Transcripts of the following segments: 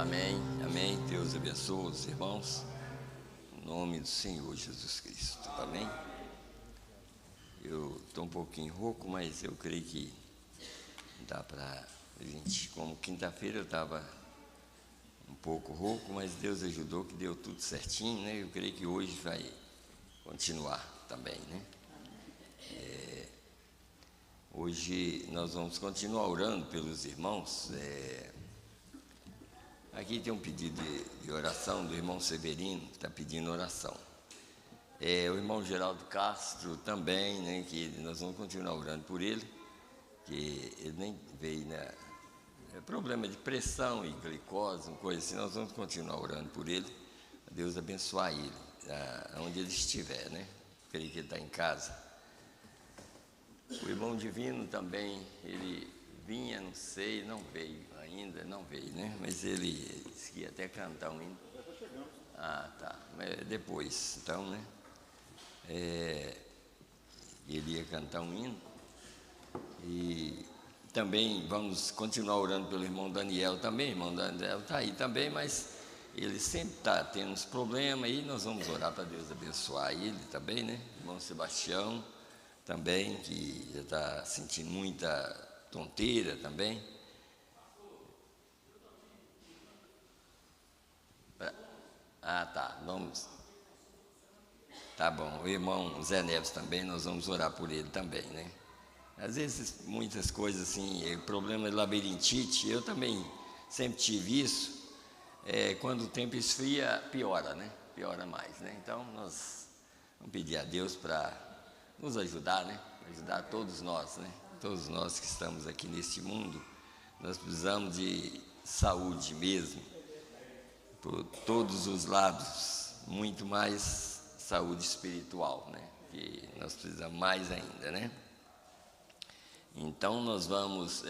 Amém, amém. Deus abençoe os irmãos, em nome do Senhor Jesus Cristo, amém. Eu estou um pouquinho rouco, mas eu creio que dá para a gente, como quinta-feira eu estava um pouco rouco, mas Deus ajudou que deu tudo certinho, né? Eu creio que hoje vai continuar também, né? Hoje nós vamos continuar orando pelos irmãos. Aqui tem um pedido de oração do irmão Severino, que está pedindo oração. O irmão Geraldo Castro também, né, que nós vamos continuar orando por ele, que ele nem veio, né? Problema de pressão e glicose, uma coisa assim, nós vamos continuar orando por ele, Deus abençoar ele, onde ele estiver, né? Creio que ele está em casa. O irmão Divino também, ele vinha, não sei, não veio ainda, não veio, né? Mas ele disse que ia até cantar um hino. Ah, tá, mas depois, então, né? Ele ia cantar um hino. E também vamos continuar orando pelo irmão Daniel também. O irmão Daniel está aí também, mas ele sempre está tendo uns problemas aí. Nós vamos orar para Deus abençoar ele também, né? O irmão Sebastião também, que já está sentindo muita tonteira também. Ah, tá, vamos. Tá bom, o irmão Zé Neves também, nós vamos orar por ele também, né? Às vezes, muitas coisas assim, problema de labirintite, eu também sempre tive isso. Quando o tempo esfria, piora, né? Piora mais, né? Então, nós vamos pedir a Deus para nos ajudar, né? Ajudar todos nós, né? Todos nós que estamos aqui neste mundo, nós precisamos de saúde mesmo, por todos os lados, muito mais saúde espiritual, né? Que nós precisamos mais ainda, né? Então nós vamos.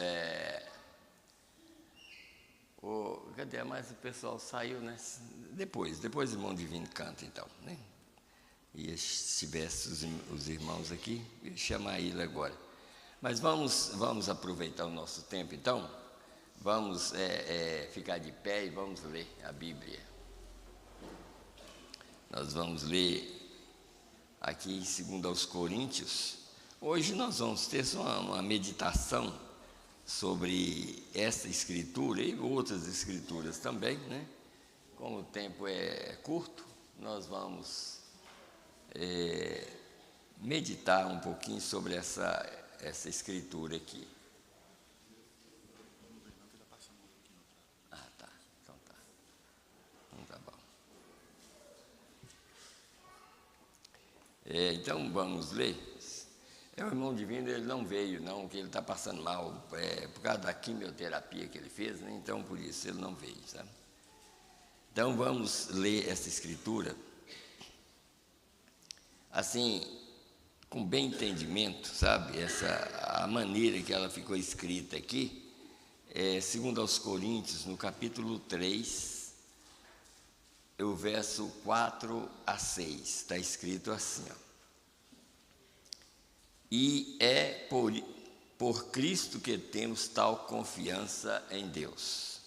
Cadê? Mas o pessoal saiu, né? Depois o irmão Divino canta, então, né? E se tivesse os irmãos aqui, eu ia chamar ele agora. Mas vamos aproveitar o nosso tempo, então. Vamos ficar de pé e vamos ler a Bíblia. Nós vamos ler aqui em 2 Coríntios. Hoje nós vamos ter só uma meditação sobre essa escritura e outras escrituras também, né? Como o tempo é curto, nós vamos meditar um pouquinho sobre essa escritura aqui. Ah, tá. Então tá. Então tá bom. Então vamos ler. O irmão Divino, ele não veio, não, porque ele está passando mal, por causa da quimioterapia que ele fez, né? Então por isso ele não veio, sabe? Então vamos ler essa escritura, assim, com bem entendimento, sabe? A maneira que ela ficou escrita aqui, 2 Coríntios, no capítulo 3, o verso 4 a 6, está escrito assim, ó. E é por Cristo que temos tal confiança em Deus.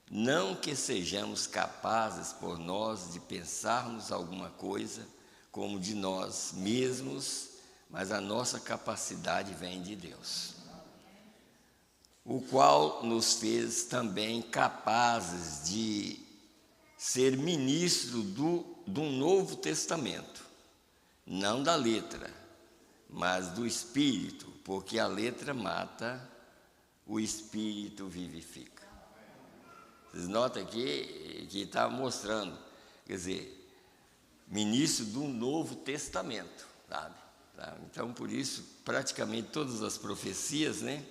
Não que sejamos capazes por nós de pensarmos alguma coisa como de nós mesmos, mas a nossa capacidade vem de Deus, o qual nos fez também capazes de ser ministro do Novo Testamento, não da letra, mas do Espírito, porque a letra mata, o Espírito vivifica. Vocês notam aqui que está mostrando, quer dizer, ministro do Novo Testamento, sabe? Então, por isso, praticamente todas as profecias, né,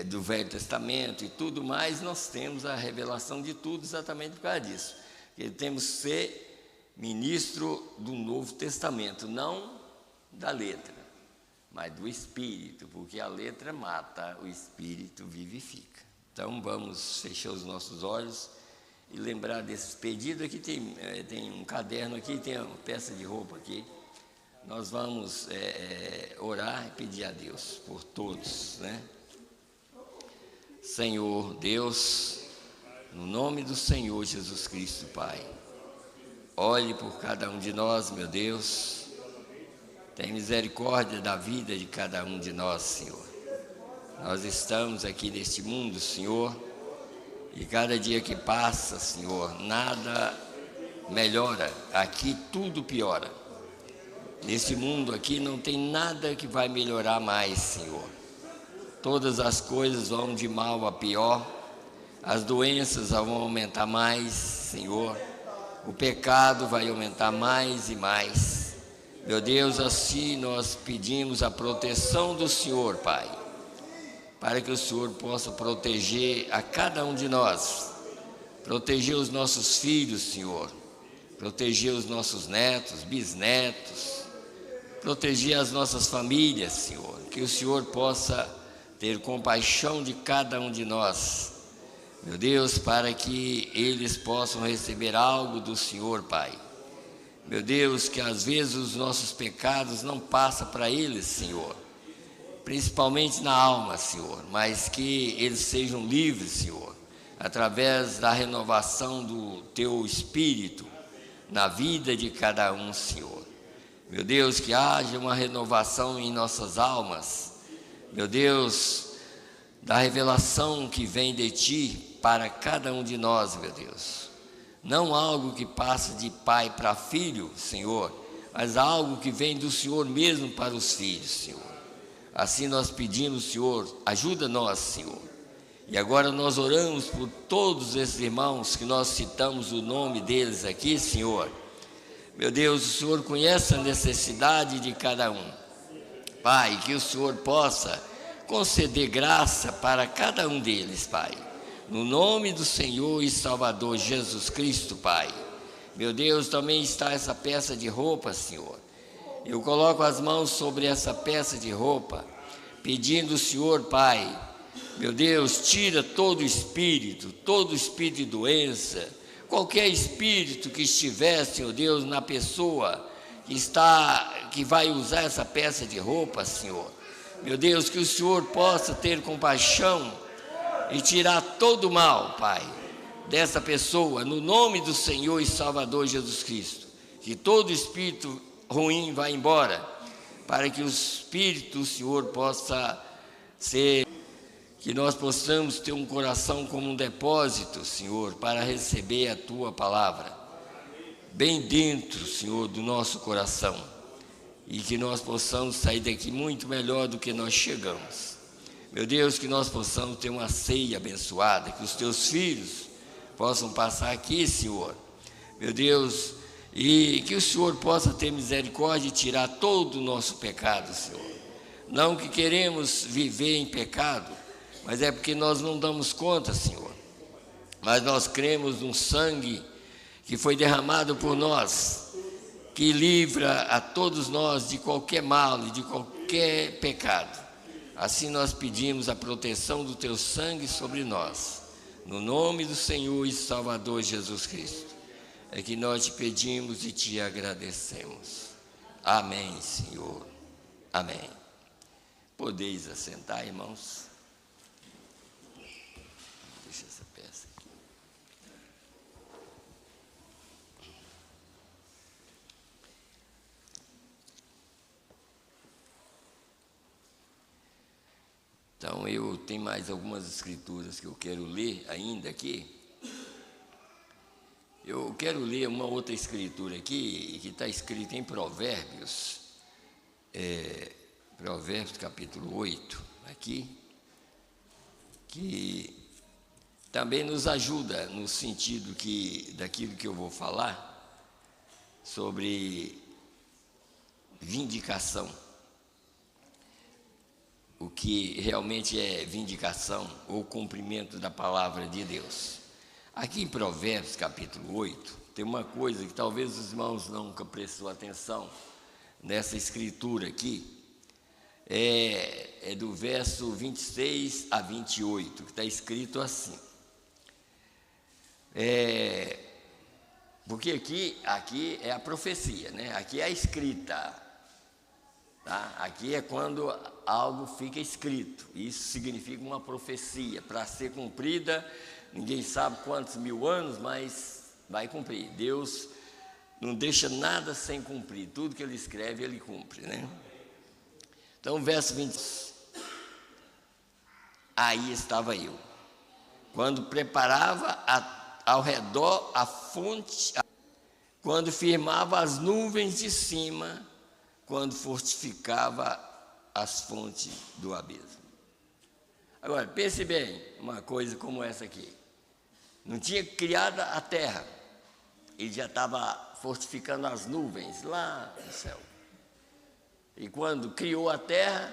do Velho Testamento e tudo mais, nós temos a revelação de tudo exatamente por causa disso. Porque temos que ser ministro do Novo Testamento, não da letra, mas do Espírito, porque a letra mata, o Espírito vivifica. Então vamos fechar os nossos olhos e lembrar desses pedidos. Aqui tem um caderno, aqui tem uma peça de roupa aqui. Nós vamos orar e pedir a Deus por todos, né? Senhor Deus, no nome do Senhor Jesus Cristo, Pai, olhe por cada um de nós, meu Deus, tem misericórdia da vida de cada um de nós, Senhor. Nós estamos aqui neste mundo, Senhor, e cada dia que passa, Senhor, nada melhora, aqui tudo piora. Nesse mundo aqui não tem nada que vai melhorar mais, Senhor. Todas as coisas vão de mal a pior, as doenças vão aumentar mais, Senhor. O pecado vai aumentar mais e mais. Meu Deus, assim nós pedimos a proteção do Senhor, Pai, para que o Senhor possa proteger a cada um de nós, proteger os nossos filhos, Senhor, proteger os nossos netos, bisnetos, proteger as nossas famílias, Senhor, que o Senhor possa ter compaixão de cada um de nós, meu Deus, para que eles possam receber algo do Senhor, Pai. Meu Deus, que às vezes os nossos pecados não passam para eles, Senhor, principalmente na alma, Senhor, mas que eles sejam livres, Senhor, através da renovação do Teu Espírito na vida de cada um, Senhor. Meu Deus, que haja uma renovação em nossas almas, meu Deus, da revelação que vem de Ti para cada um de nós, meu Deus. Não algo que passa de pai para filho, Senhor, mas algo que vem do Senhor mesmo para os filhos, Senhor. Assim nós pedimos, Senhor, ajuda nós, Senhor. E agora nós oramos por todos esses irmãos que nós citamos o nome deles aqui, Senhor. Meu Deus, o Senhor conhece a necessidade de cada um. Pai, que o Senhor possa conceder graça para cada um deles, Pai. No nome do Senhor e Salvador Jesus Cristo, Pai. Meu Deus, também está essa peça de roupa, Senhor. Eu coloco as mãos sobre essa peça de roupa, pedindo ao Senhor, Pai, meu Deus, tira todo espírito de doença, qualquer espírito que estiver, Senhor Deus, na pessoa que vai usar essa peça de roupa, Senhor. Meu Deus, que o Senhor possa ter compaixão e tirar todo o mal, Pai, dessa pessoa, no nome do Senhor e Salvador Jesus Cristo. Que todo espírito ruim vá embora, para que o Espírito do Senhor possa ser, que nós possamos ter um coração como um depósito, Senhor, para receber a Tua palavra, bem dentro, Senhor, do nosso coração, e que nós possamos sair daqui muito melhor do que nós chegamos. Meu Deus, que nós possamos ter uma ceia abençoada, que os Teus filhos possam passar aqui, Senhor, meu Deus, e que o Senhor possa ter misericórdia e tirar todo o nosso pecado, Senhor. Não que queremos viver em pecado, mas é porque nós não damos conta, Senhor. Mas nós cremos num sangue que foi derramado por nós, que livra a todos nós de qualquer mal e de qualquer pecado. Assim nós pedimos a proteção do Teu sangue sobre nós, no nome do Senhor e Salvador Jesus Cristo. É que nós te pedimos e te agradecemos. Amém, Senhor. Amém. Podeis assentar, irmãos. Deixa essa peça aqui. Então, eu tenho mais algumas escrituras que eu quero ler ainda aqui. Eu quero ler uma outra escritura aqui, que está escrita em Provérbios, Provérbios capítulo 8, aqui, que também nos ajuda no sentido daquilo que eu vou falar, sobre vindicação. O que realmente é vindicação ou cumprimento da palavra de Deus. Aqui em Provérbios capítulo 8, tem uma coisa que talvez os irmãos nunca prestou atenção nessa escritura aqui, é do verso 26 a 28, que está escrito assim. Porque aqui é a profecia, né? Aqui é a escrita. Tá? Aqui é quando algo fica escrito. Isso significa uma profecia. Para ser cumprida, ninguém sabe quantos mil anos, mas vai cumprir. Deus não deixa nada sem cumprir. Tudo que Ele escreve, Ele cumpre, né? Então, verso 20. Aí estava eu, quando preparava ao redor a fonte, quando firmava as nuvens de cima, quando fortificava as fontes do abismo. Agora, pense bem, uma coisa como essa aqui. Não tinha criado a terra, ele já estava fortificando as nuvens lá no céu. E quando criou a terra,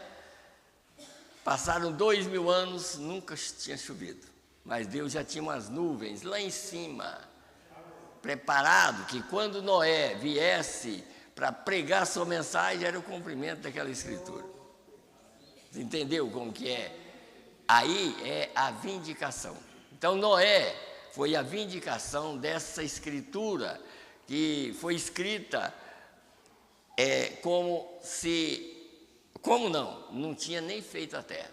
passaram 2000 anos, nunca tinha chovido. Mas Deus já tinha umas nuvens lá em cima, preparado, que quando Noé viesse para pregar sua mensagem, era o cumprimento daquela escritura. Você entendeu como que é? Aí é a vindicação. Então Noé foi a vindicação dessa escritura, que foi escrita como não tinha nem feito a terra.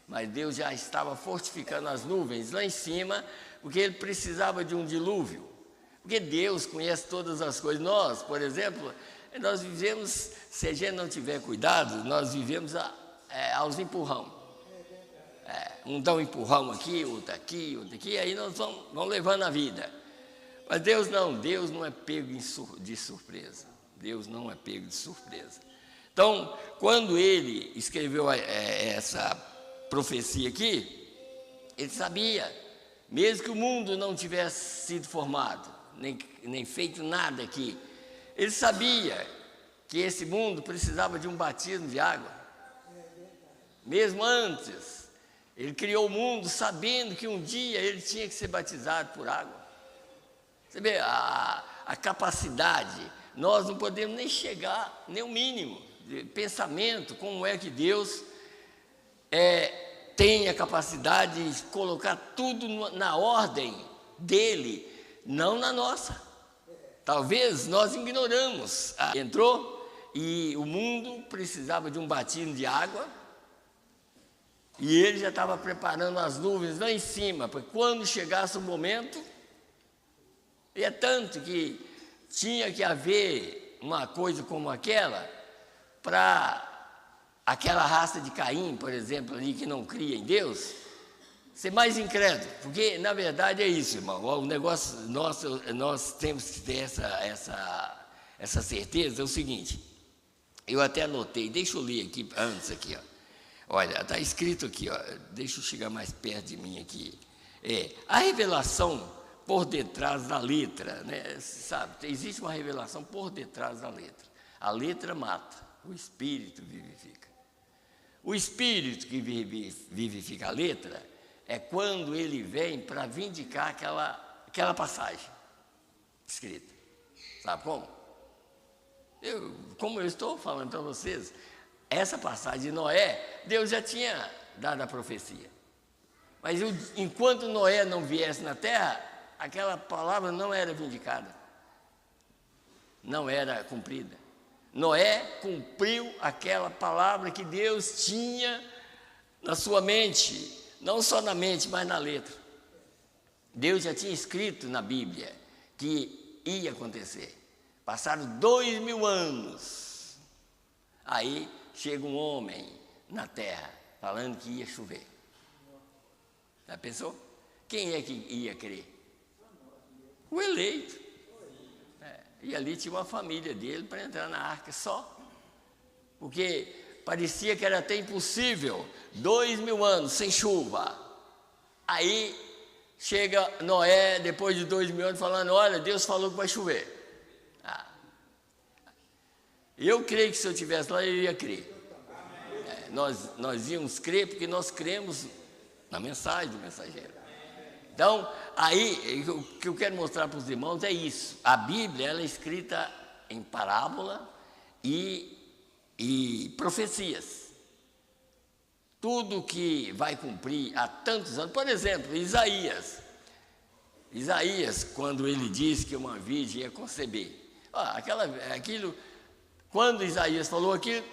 Mas Deus já estava fortificando as nuvens lá em cima, porque Ele precisava de um dilúvio. Porque Deus conhece todas as coisas. Nós, por exemplo, nós vivemos, se a gente não tiver cuidado, nós vivemos aos empurrão. Um dá um empurrão aqui, outro aqui, aí nós vamos levando a vida. Mas Deus não é pego de surpresa. Deus não é pego de surpresa. Então, quando Ele escreveu essa profecia aqui, Ele sabia, mesmo que o mundo não tivesse sido formado, nem feito nada aqui, Ele sabia que esse mundo precisava de um batismo de água. Mesmo antes, Ele criou o mundo sabendo que um dia Ele tinha que ser batizado por água. Você vê a capacidade, nós não podemos nem chegar, nem o mínimo de pensamento, como é que Deus tem a capacidade de colocar tudo na ordem dele, não na nossa. Talvez nós ignoramos. Entrou e o mundo precisava de um batismo de água, e ele já estava preparando as nuvens lá em cima, para quando chegasse o momento, e é tanto que tinha que haver uma coisa como aquela, para aquela raça de Caim, por exemplo, ali que não cria em Deus, ser mais incrédulo, porque na verdade é isso, irmão, o negócio nosso, nós temos que ter essa certeza, é o seguinte, eu até anotei, deixa eu ler aqui, antes aqui, ó. Olha, está escrito aqui, ó, deixa eu chegar mais perto de mim aqui, a revelação por detrás da letra, né? Sabe, existe uma revelação por detrás da letra, a letra mata, o Espírito vivifica. O Espírito que vivifica a letra é quando ele vem para vindicar aquela passagem escrita. Sabe como? Como eu estou falando para vocês, essa passagem de Noé, Deus já tinha dado a profecia. Mas enquanto Noé não viesse na terra, aquela palavra não era vindicada, não era cumprida. Noé cumpriu aquela palavra que Deus tinha na sua mente, não só na mente, mas na letra. Deus já tinha escrito na Bíblia que ia acontecer. Passaram 2000 anos, aí chega um homem na terra falando que ia chover. Já pensou? Quem é que ia crer? O eleito. E ali tinha uma família dele para entrar na arca só. Porque parecia que era até impossível, 2000 anos sem chuva. Aí chega Noé, depois de 2000 anos, falando, olha, Deus falou que vai chover. Eu creio que se eu estivesse lá, eu ia crer. Nós íamos crer porque nós cremos na mensagem do mensageiro. Então, aí, o que eu quero mostrar para os irmãos é isso. A Bíblia, ela é escrita em parábola e profecias. Tudo que vai cumprir há tantos anos. Por exemplo, Isaías, quando ele diz que uma virgem ia conceber. Aquilo Quando Isaías falou aquilo,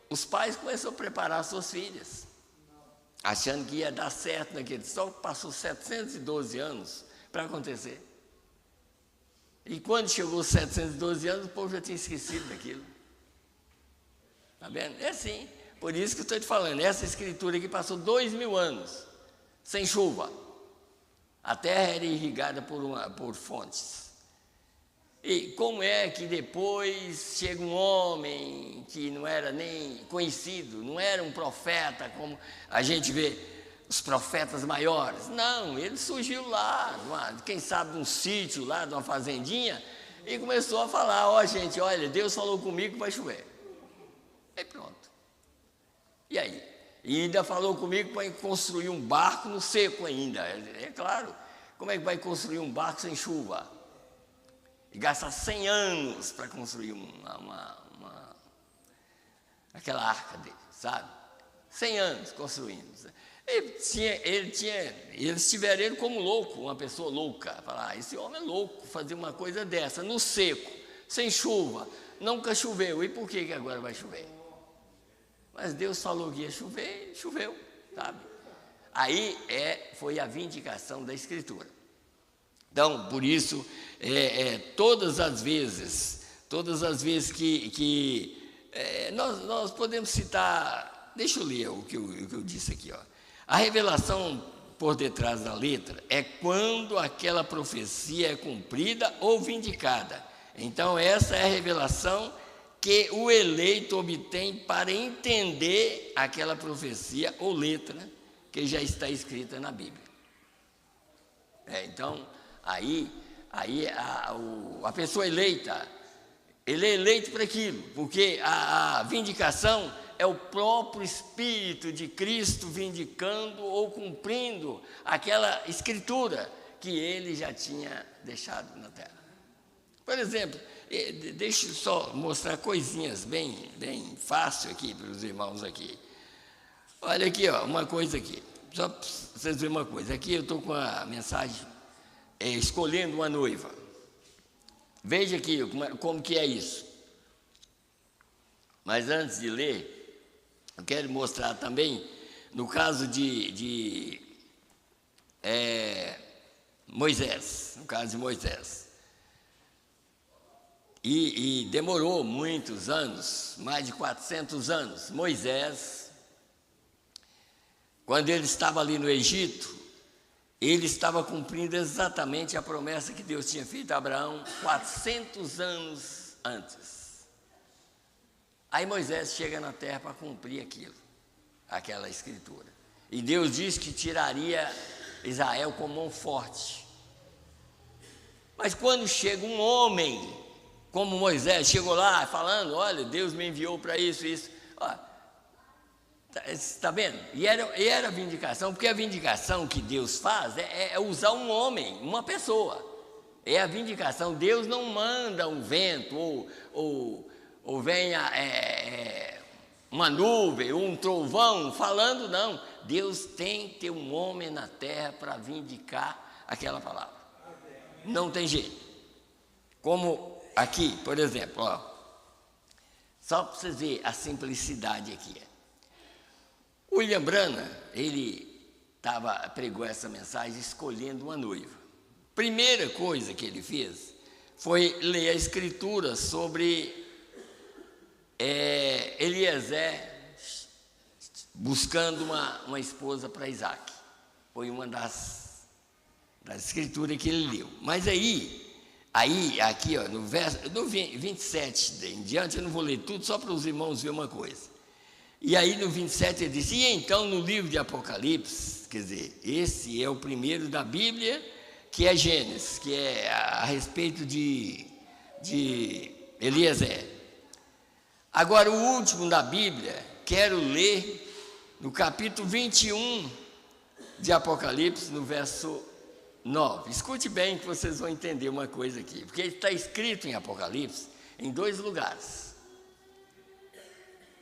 os pais começaram a preparar suas filhas, achando que ia dar certo naquele. Só passou 712 anos para acontecer. E quando chegou os 712 anos, o povo já tinha esquecido daquilo. Está vendo? É assim. Por isso que eu estou te falando, essa escritura aqui passou 2000 anos, sem chuva. A terra era irrigada por fontes. E como é que depois chega um homem que não era nem conhecido, não era um profeta, como a gente vê os profetas maiores? Não, ele surgiu lá, quem sabe num sítio lá, numa fazendinha, e começou a falar: ó, gente, olha, Deus falou comigo que vai chover. Aí pronto. E aí? E ainda falou comigo para construir um barco no seco ainda. É claro, como é que vai construir um barco sem chuva? E gasta 100 anos para construir aquela arca dele, sabe? 100 anos construindo. Eles tiveram ele como louco, uma pessoa louca. Falar: esse homem é louco, fazer uma coisa dessa, no seco, sem chuva, nunca choveu. E por que agora vai chover? Mas Deus falou que ia chover, e choveu, sabe? Aí foi a vindicação da Escritura. Então, por isso, todas as vezes que nós podemos citar, deixa eu ler o que eu disse aqui, ó. A revelação por detrás da letra é quando aquela profecia é cumprida ou vindicada. Então, essa é a revelação que o eleito obtém para entender aquela profecia ou letra que já está escrita na Bíblia. Então, aí a pessoa eleita, ele é eleito para aquilo, porque a vindicação é o próprio Espírito de Cristo vindicando ou cumprindo aquela escritura que ele já tinha deixado na terra. Por exemplo, deixa eu só mostrar coisinhas bem fácil aqui para os irmãos aqui. Olha aqui, ó, uma coisa aqui, só para vocês verem uma coisa. Aqui eu estou com a mensagem escolhendo uma noiva. Veja aqui como que é isso. Mas antes de ler, eu quero mostrar também, no caso de Moisés, E demorou muitos anos, mais de 400 anos. Moisés, quando ele estava ali no Egito, ele estava cumprindo exatamente a promessa que Deus tinha feito a Abraão 400 anos antes. Aí Moisés chega na terra para cumprir aquela escritura. E Deus disse que tiraria Israel com mão forte. Mas quando chega um homem como Moisés, chegou lá falando: olha, Deus me enviou para isso. Está vendo? E era a vindicação, porque a vindicação que Deus faz é usar um homem, uma pessoa. É a vindicação. Deus não manda um vento ou venha uma nuvem ou um trovão falando, não. Deus tem que ter um homem na terra para vindicar aquela palavra. Não tem jeito. Como aqui, por exemplo, ó, só para vocês verem a simplicidade aqui. William Branham, ele pregou essa mensagem escolhendo uma noiva. Primeira coisa que ele fez foi ler a escritura sobre Eliezer buscando uma esposa para Isaac. Foi uma das escrituras que ele leu. Mas aqui, ó, no 27 em diante, eu não vou ler tudo, só para os irmãos verem uma coisa. E aí no 27 ele disse: e então no livro de Apocalipse, quer dizer, esse é o primeiro da Bíblia, que é Gênesis, que é a respeito de Eliezer. Agora o último da Bíblia, quero ler no capítulo 21 de Apocalipse, no verso 9. Escute bem que vocês vão entender uma coisa aqui, porque está escrito em Apocalipse em 2 lugares.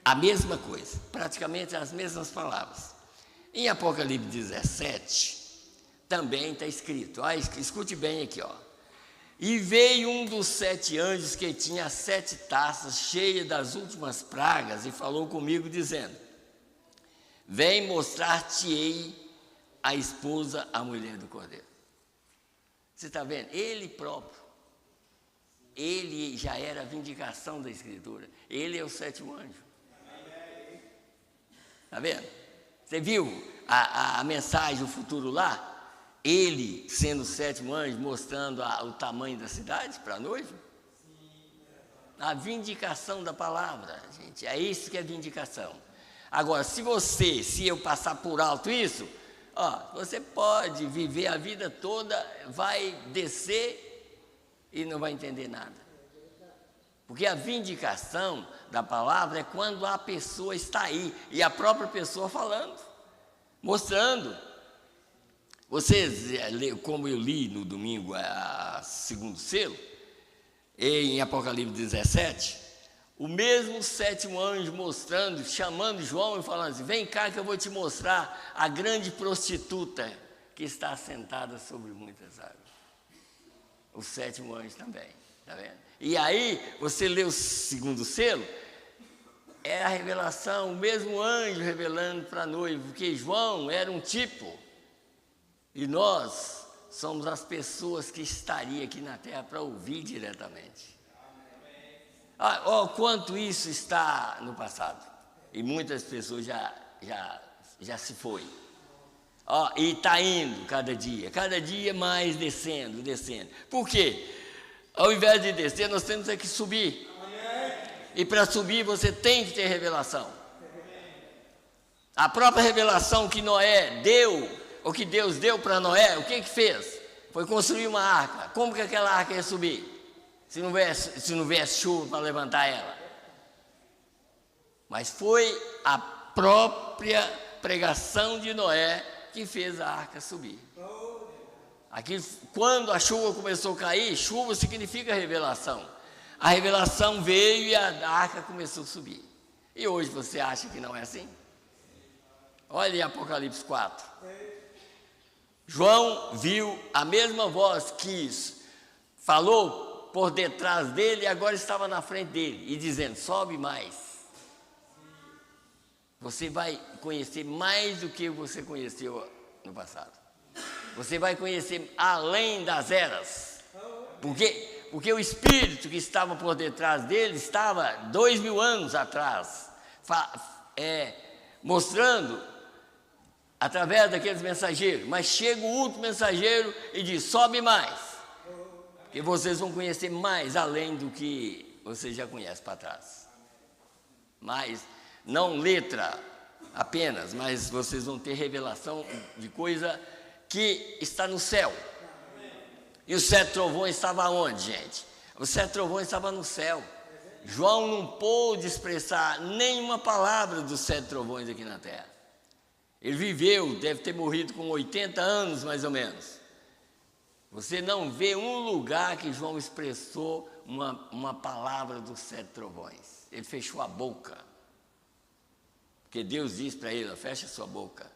A mesma coisa, praticamente as mesmas palavras. Em Apocalipse 17, também está escrito, escute bem aqui, ó. E veio um dos 7 anjos que tinha 7 taças cheias das últimas pragas e falou comigo dizendo: vem mostrar-te-ei a esposa, a mulher do Cordeiro. Você está vendo? Ele próprio, ele já era a vindicação da Escritura. Ele é o 7º anjo. Está vendo? Você viu a mensagem, o futuro lá? Ele, sendo o 7º anjo, mostrando o tamanho da cidade para a noiva? A vindicação da palavra, gente. É isso que é vindicação. Agora, se eu passar por alto isso, você pode viver a vida toda, vai descer e não vai entender nada. Porque a vindicação da palavra é quando a pessoa está aí, e a própria pessoa falando, mostrando. Vocês, como eu li no domingo, a 2º selo, em Apocalipse 17, o mesmo 7º anjo mostrando, chamando João e falando assim: vem cá que eu vou te mostrar a grande prostituta que está sentada sobre muitas águas. O 7º anjo também, está vendo? E aí, você lê o 2º selo, é a revelação, o mesmo anjo revelando para a noiva, porque João era um tipo, e nós somos as pessoas que estariam aqui na terra para ouvir diretamente. Quanto isso está no passado, e muitas pessoas já se foi. E está indo cada dia mais descendo. Por quê? Ao invés de descer, nós temos que subir. E para subir você tem que ter revelação. A própria revelação que Noé deu, ou que Deus deu para Noé, o que fez? Foi construir uma arca. Como que aquela arca ia subir? Se não viesse chuva para levantar ela. Mas foi a própria pregação de Noé que fez a arca subir. Aqui, quando a chuva começou a cair, chuva significa revelação. A revelação veio e a arca começou a subir. E hoje você acha que não é assim? Olha em Apocalipse 4. João viu a mesma voz que falou por detrás dele e agora estava na frente dele, e dizendo: sobe mais. Você vai conhecer mais do que você conheceu no passado. Você vai conhecer além das eras. Porque o Espírito que estava por detrás dele estava 2000 anos atrás, mostrando através daqueles mensageiros. Mas chega o último mensageiro e diz: sobe mais, que vocês vão conhecer mais além do que vocês já conhecem para trás. Mas não letra apenas, mas vocês vão ter revelação de coisa que está no céu. E os 7 trovões estavam onde, gente? Os 7 trovões estavam no céu. João não pôde expressar nenhuma palavra dos 7 trovões aqui na terra. Ele viveu, deve ter morrido com 80 anos mais ou menos. Você não vê um lugar que João expressou uma palavra dos 7 trovões. Ele fechou a boca. Porque Deus disse para ele: fecha a sua boca.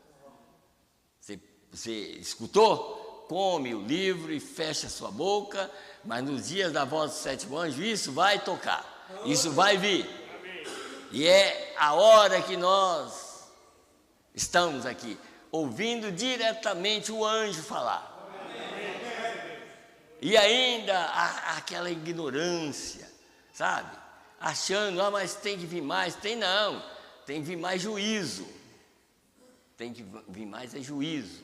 Você escutou? Come o livro e fecha a sua boca, mas nos dias da voz do 7º anjo, isso vai tocar, isso vai vir. E é a hora que nós estamos aqui, ouvindo diretamente o anjo falar. E ainda aquela ignorância, sabe? Achando: mas tem que vir mais. Tem que vir mais juízo. Tem que vir mais juízo.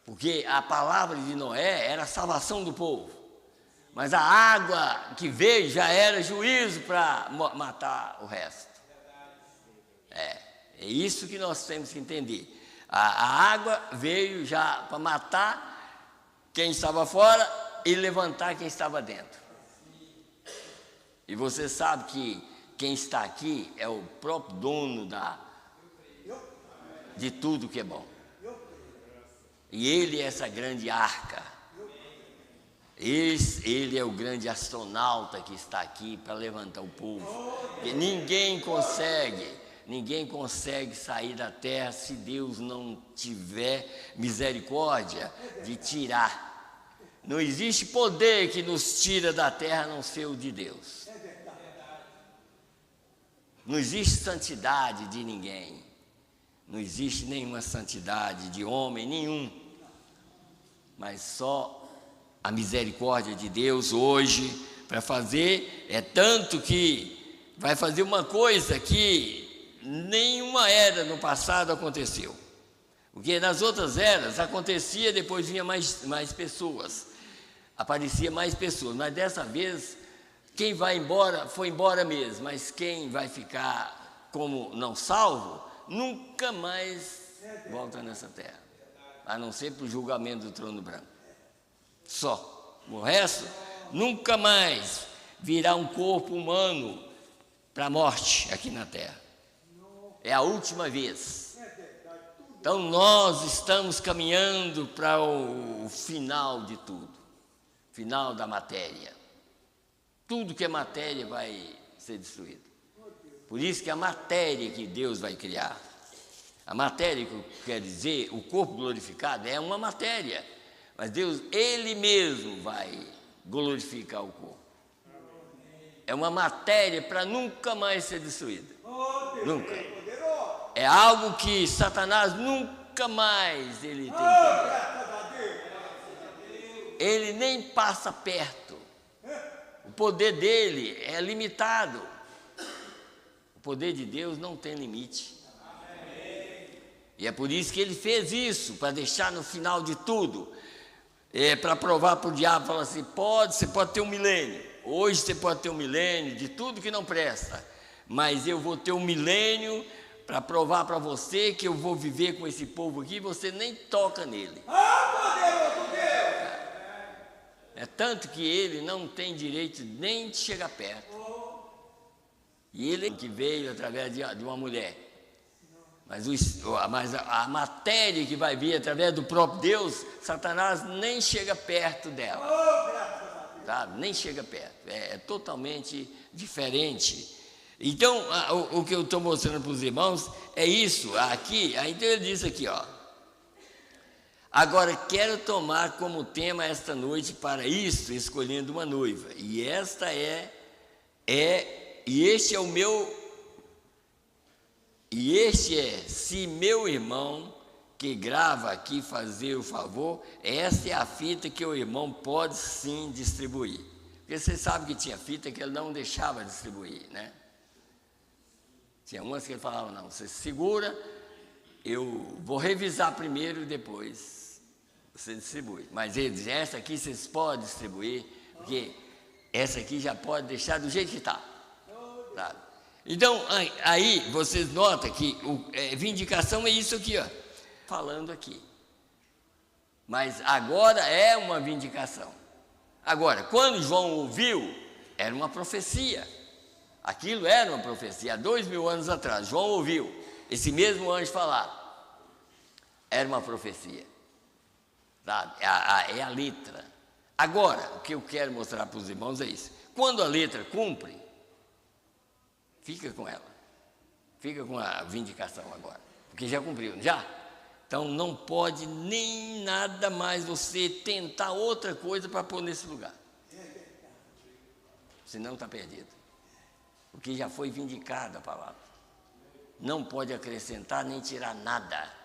Porque a palavra de Noé era a salvação do povo. Mas a água que veio já era juízo para matar o resto. É isso que nós temos que entender. A água veio já para matar quem estava fora e levantar quem estava dentro. E você sabe que quem está aqui é o próprio dono de tudo que é bom. E ele é essa grande arca. Ele é o grande astronauta que está aqui para levantar o povo. E ninguém consegue sair da terra se Deus não tiver misericórdia de tirar. Não existe poder que nos tira da terra a não ser o de Deus. Não existe santidade de ninguém. Não existe nenhuma santidade de homem nenhum. Mas só a misericórdia de Deus hoje para fazer, é tanto que vai fazer uma coisa que nenhuma era no passado aconteceu. Porque nas outras eras acontecia, depois vinha mais pessoas. Aparecia mais pessoas, mas dessa vez, quem vai embora, foi embora mesmo, mas quem vai ficar como não salvo, nunca mais volta nessa terra, a não ser para o julgamento do trono branco. Só. O resto, nunca mais virá um corpo humano para a morte aqui na terra. É a última vez. Então nós estamos caminhando para o final de tudo. Final da matéria. Tudo que é matéria vai ser destruído. Por isso que a matéria que Deus vai criar, a matéria que eu quero dizer, o corpo glorificado é uma matéria, mas Deus, Ele mesmo vai glorificar o corpo. É uma matéria para nunca mais ser destruída. Nunca. É algo que Satanás nunca mais ele tem poder. Ele nem passa perto. O poder dele é limitado. O poder de Deus não tem limite. E é por isso que ele fez isso, para deixar no final de tudo, para provar para o diabo, falar assim, você pode ter um milênio. Hoje você pode ter um milênio de tudo que não presta, mas eu vou ter um milênio para provar para você que eu vou viver com esse povo aqui, você nem toca nele. É tanto que ele não tem direito nem de chegar perto. E ele que veio através de uma mulher. Mas a matéria que vai vir através do próprio Deus, Satanás nem chega perto dela. Sabe? Nem chega perto. É totalmente diferente. Então, o que eu estou mostrando para os irmãos é isso. Aqui, então ele diz aqui, ó. Agora, quero tomar como tema esta noite para isso, escolhendo uma noiva. E esta e este é o meu, e este é, se meu irmão que grava aqui fazer o favor, essa é a fita que o irmão pode sim distribuir. Porque você sabe que tinha fita que ele não deixava distribuir, né? Tinha umas que ele falava, não, você segura, eu vou revisar primeiro e depois você distribui. Mas ele diz, essa aqui vocês podem distribuir, porque essa aqui já pode deixar do jeito que está. Sabe? Então, aí vocês notam que vindicação é isso aqui, ó, falando aqui. Mas agora é uma vindicação. Agora, quando João ouviu, era uma profecia. Aquilo era uma profecia, há 2000 anos atrás. João ouviu esse mesmo anjo falar. Era uma profecia. É a letra. Agora, o que eu quero mostrar para os irmãos é isso. Quando a letra cumpre, fica com ela. Fica com a vindicação agora. Porque já cumpriu, já? Então não pode nem nada mais você tentar outra coisa para pôr nesse lugar. Senão está perdido. Porque já foi vindicada a palavra. Não pode acrescentar nem tirar nada.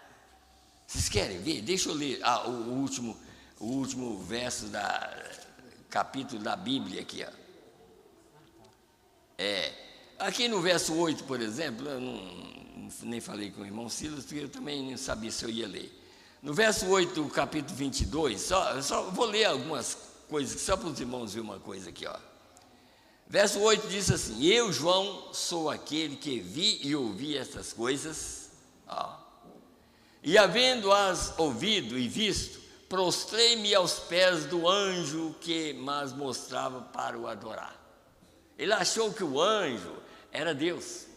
Vocês querem ver? Deixa eu ler o último verso capítulo da Bíblia aqui. Ó. Aqui no verso 8, por exemplo, eu nem falei com o irmão Silas, porque eu também não sabia se eu ia ler. No verso 8 do capítulo 22, só vou ler algumas coisas, só para os irmãos verem uma coisa aqui. Ó. Verso 8 diz assim, eu, João, sou aquele que vi e ouvi essas coisas, ó. E havendo-as ouvido e visto, prostrei-me aos pés do anjo que mas mostrava para o adorar. Ele achou que o anjo era Deus.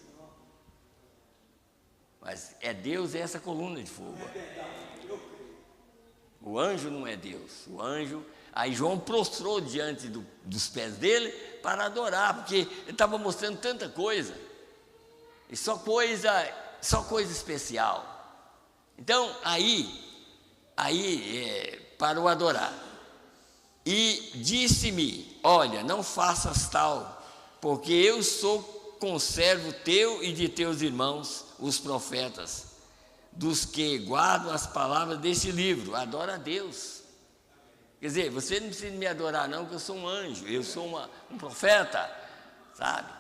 Mas Deus é essa coluna de fogo. O anjo não é Deus. O anjo... Aí João prostrou diante dos pés dele para adorar, porque ele estava mostrando tanta coisa. E só coisa especial. Então, para o adorar. E disse-me: olha, não faças tal, porque eu sou conservo teu e de teus irmãos, os profetas, dos que guardam as palavras deste livro. Adora a Deus. Quer dizer, você não precisa me adorar não, porque eu sou um anjo, eu sou um profeta, sabe?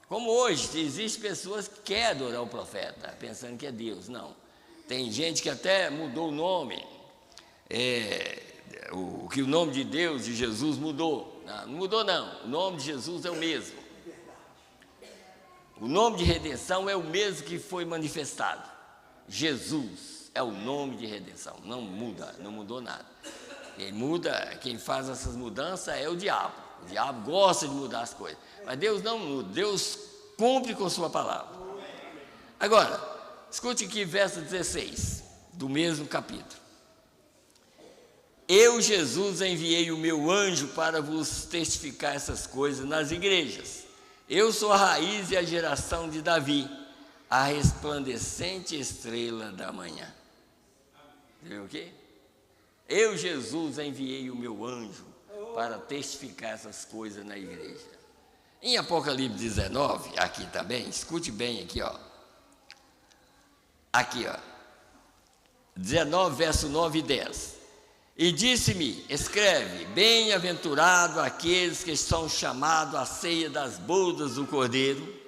Como hoje, existem pessoas que querem adorar o profeta, pensando que é Deus. Não. Tem gente que até mudou o nome, que o nome de Deus, de Jesus, mudou. Não mudou não, o nome de Jesus é o mesmo. O nome de redenção é o mesmo que foi manifestado. Jesus é o nome de redenção, não muda, não mudou nada. Quem muda, quem faz essas mudanças é o diabo. O diabo gosta de mudar as coisas, mas Deus não muda, Deus cumpre com sua palavra. Agora, escute aqui verso 16, do mesmo capítulo. Eu, Jesus, enviei o meu anjo para vos testificar essas coisas nas igrejas. Eu sou a raiz e a geração de Davi, a resplandecente estrela da manhã. Viu o quê? Eu, Jesus, enviei o meu anjo para testificar essas coisas na igreja. Em Apocalipse 19, aqui também, escute bem aqui, ó. Aqui, ó. 19, verso 9 e 10. E disse-me: escreve, bem-aventurado aqueles que são chamados à ceia das bodas do Cordeiro.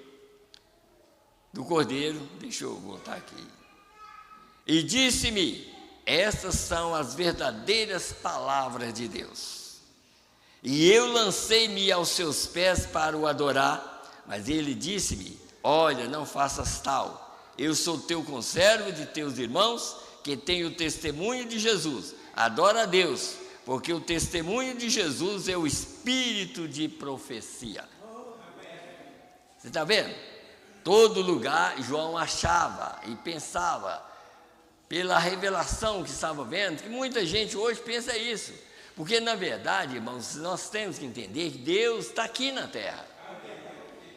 Deixa eu voltar aqui. E disse-me: estas são as verdadeiras palavras de Deus. E eu lancei-me aos seus pés para o adorar, mas ele disse-me: olha, não faças tal, eu sou teu conservo de teus irmãos, que tem o testemunho de Jesus. Adora a Deus, porque o testemunho de Jesus é o espírito de profecia. Você está vendo? Todo lugar João achava e pensava, pela revelação que estava vendo, que muita gente hoje pensa isso. Porque, na verdade, irmãos, nós temos que entender que Deus está aqui na terra.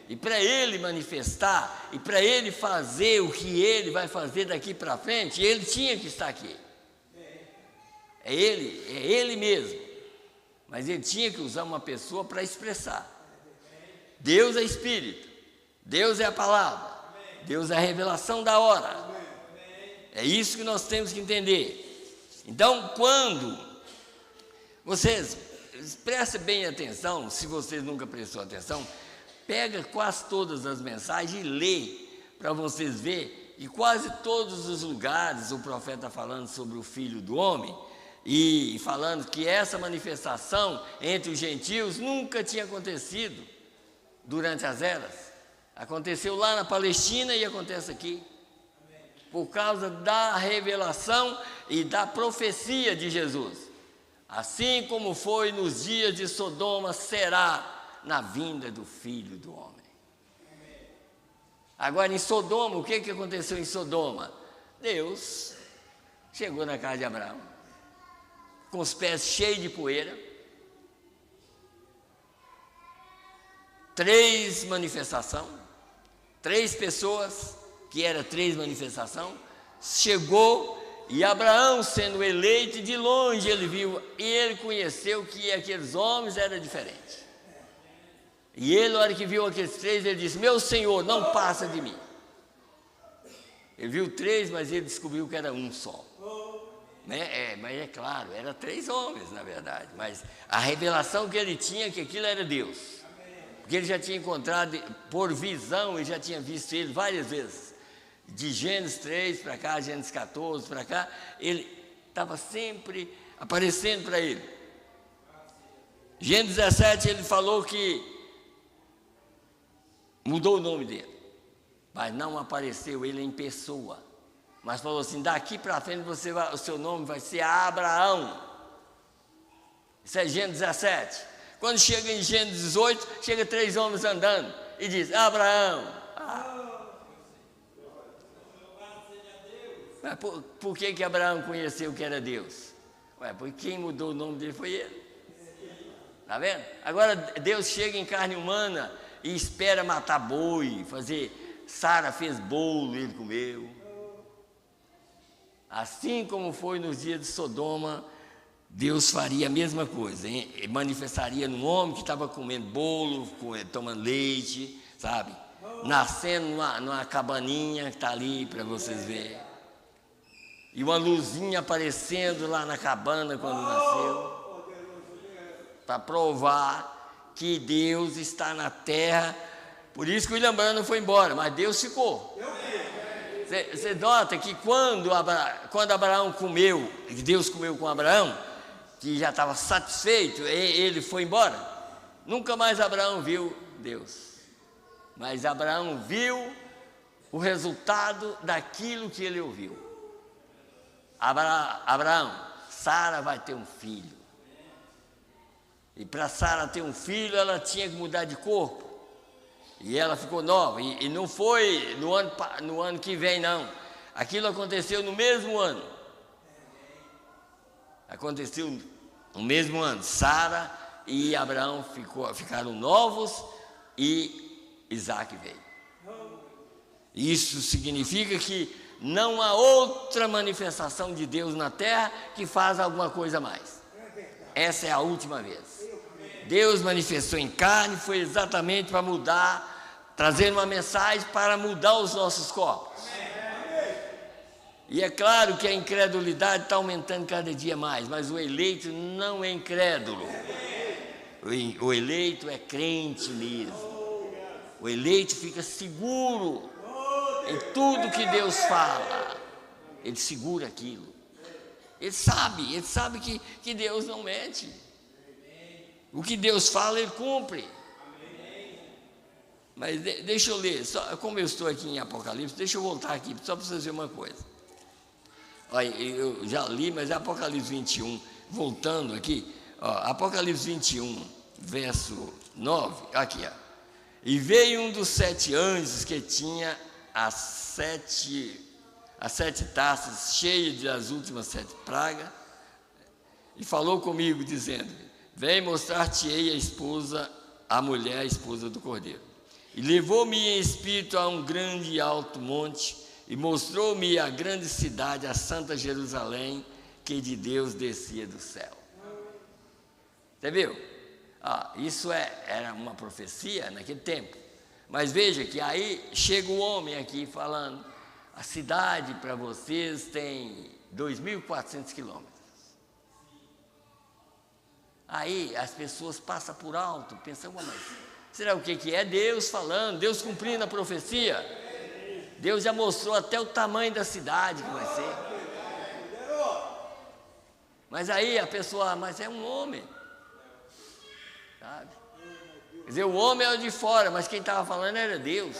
E para Ele manifestar, e para Ele fazer o que Ele vai fazer daqui para frente, Ele tinha que estar aqui. É Ele mesmo. Mas Ele tinha que usar uma pessoa para expressar. Deus é Espírito, Deus é a palavra, Deus é a revelação da hora. É isso que nós temos que entender. Então, quando vocês prestem bem atenção, se vocês nunca prestou atenção, pega quase todas as mensagens e lê, para vocês verem, e quase todos os lugares o profeta falando sobre o Filho do Homem, e falando que essa manifestação entre os gentios nunca tinha acontecido durante as eras. Aconteceu lá na Palestina e acontece aqui. Por causa da revelação e da profecia de Jesus. Assim como foi nos dias de Sodoma, será na vinda do Filho do Homem. Agora, em Sodoma, o que aconteceu em Sodoma? Deus chegou na casa de Abraão, com os pés cheios de poeira, 3 manifestações, 3 pessoas, que era 3 manifestações, chegou, e Abraão, sendo eleito, de longe ele viu, e ele conheceu que aqueles homens eram diferentes. E ele, na hora que viu aqueles 3, ele disse: meu Senhor, não passa de mim. Ele viu 3, mas ele descobriu que era um só. Mas é claro, eram 3 homens, na verdade, mas a revelação que ele tinha, que aquilo era Deus, porque ele já tinha encontrado, por visão, ele já tinha visto ele várias vezes, de Gênesis 3 para cá, Gênesis 14 para cá, ele estava sempre aparecendo para ele. Gênesis 17, ele falou que mudou o nome dele, mas não apareceu ele em pessoa. Mas falou assim: daqui para frente o seu nome vai ser Abraão. Isso é Gênesis 17. Quando chega em Gênesis 18, chega 3 homens andando e diz: Abraão. Mas por que Abraão conheceu que era Deus? Porque quem mudou o nome dele foi ele. Está vendo? Agora Deus chega em carne humana e espera matar boi, fazer. Sara fez bolo, ele comeu. Assim como foi nos dias de Sodoma, Deus faria a mesma coisa, hein? Manifestaria num homem que estava comendo bolo, tomando leite, sabe? Nascendo numa cabaninha que está ali para vocês verem. E uma luzinha aparecendo lá na cabana quando nasceu, para provar que Deus está na terra. Por isso que o William Branham foi embora, mas Deus ficou. Você nota que quando Abraão comeu, Deus comeu com Abraão, que já estava satisfeito, ele foi embora. Nunca mais Abraão viu Deus. Mas Abraão viu o resultado daquilo que ele ouviu. Abraão, Sara vai ter um filho. E para Sara ter um filho, ela tinha que mudar de corpo. E ela ficou nova. E não foi no ano que vem, não. Aquilo aconteceu no mesmo ano. Aconteceu no mesmo ano. Sara e Abraão ficaram novos e Isaac veio. Isso significa que não há outra manifestação de Deus na terra que faz alguma coisa a mais. Essa é a última vez. Deus manifestou em carne, foi exatamente para mudar, trazer uma mensagem para mudar os nossos corpos. E é claro que a incredulidade está aumentando cada dia mais, mas o eleito não é incrédulo. O eleito é crente mesmo. O eleito fica seguro em tudo que Deus fala. Ele segura aquilo. Ele sabe que Deus não mente. O que Deus fala, Ele cumpre. Mas deixa eu ler, como eu estou aqui em Apocalipse, deixa eu voltar aqui, só para vocês verem uma coisa. Olha, eu já li, mas é Apocalipse 21, voltando aqui, ó, Apocalipse 21, verso 9, aqui, ó. E veio um dos 7 anjos que tinha as sete taças cheias das últimas 7 pragas, e falou comigo, dizendo: vem mostrar-te-ei a mulher, a esposa do Cordeiro. E levou-me em espírito a um grande e alto monte, e mostrou-me a grande cidade, a santa Jerusalém, que de Deus descia do céu. Você viu? Isso era uma profecia naquele tempo. Mas veja que aí chega o homem aqui falando: a cidade para vocês tem 2.400 quilômetros. Aí as pessoas passam por alto, pensam: mas será o que é? Deus falando, Deus cumprindo a profecia. Deus já mostrou até o tamanho da cidade que vai ser. Mas aí a pessoa: mas é um homem, sabe? Quer dizer, o homem é o de fora, mas quem estava falando era Deus.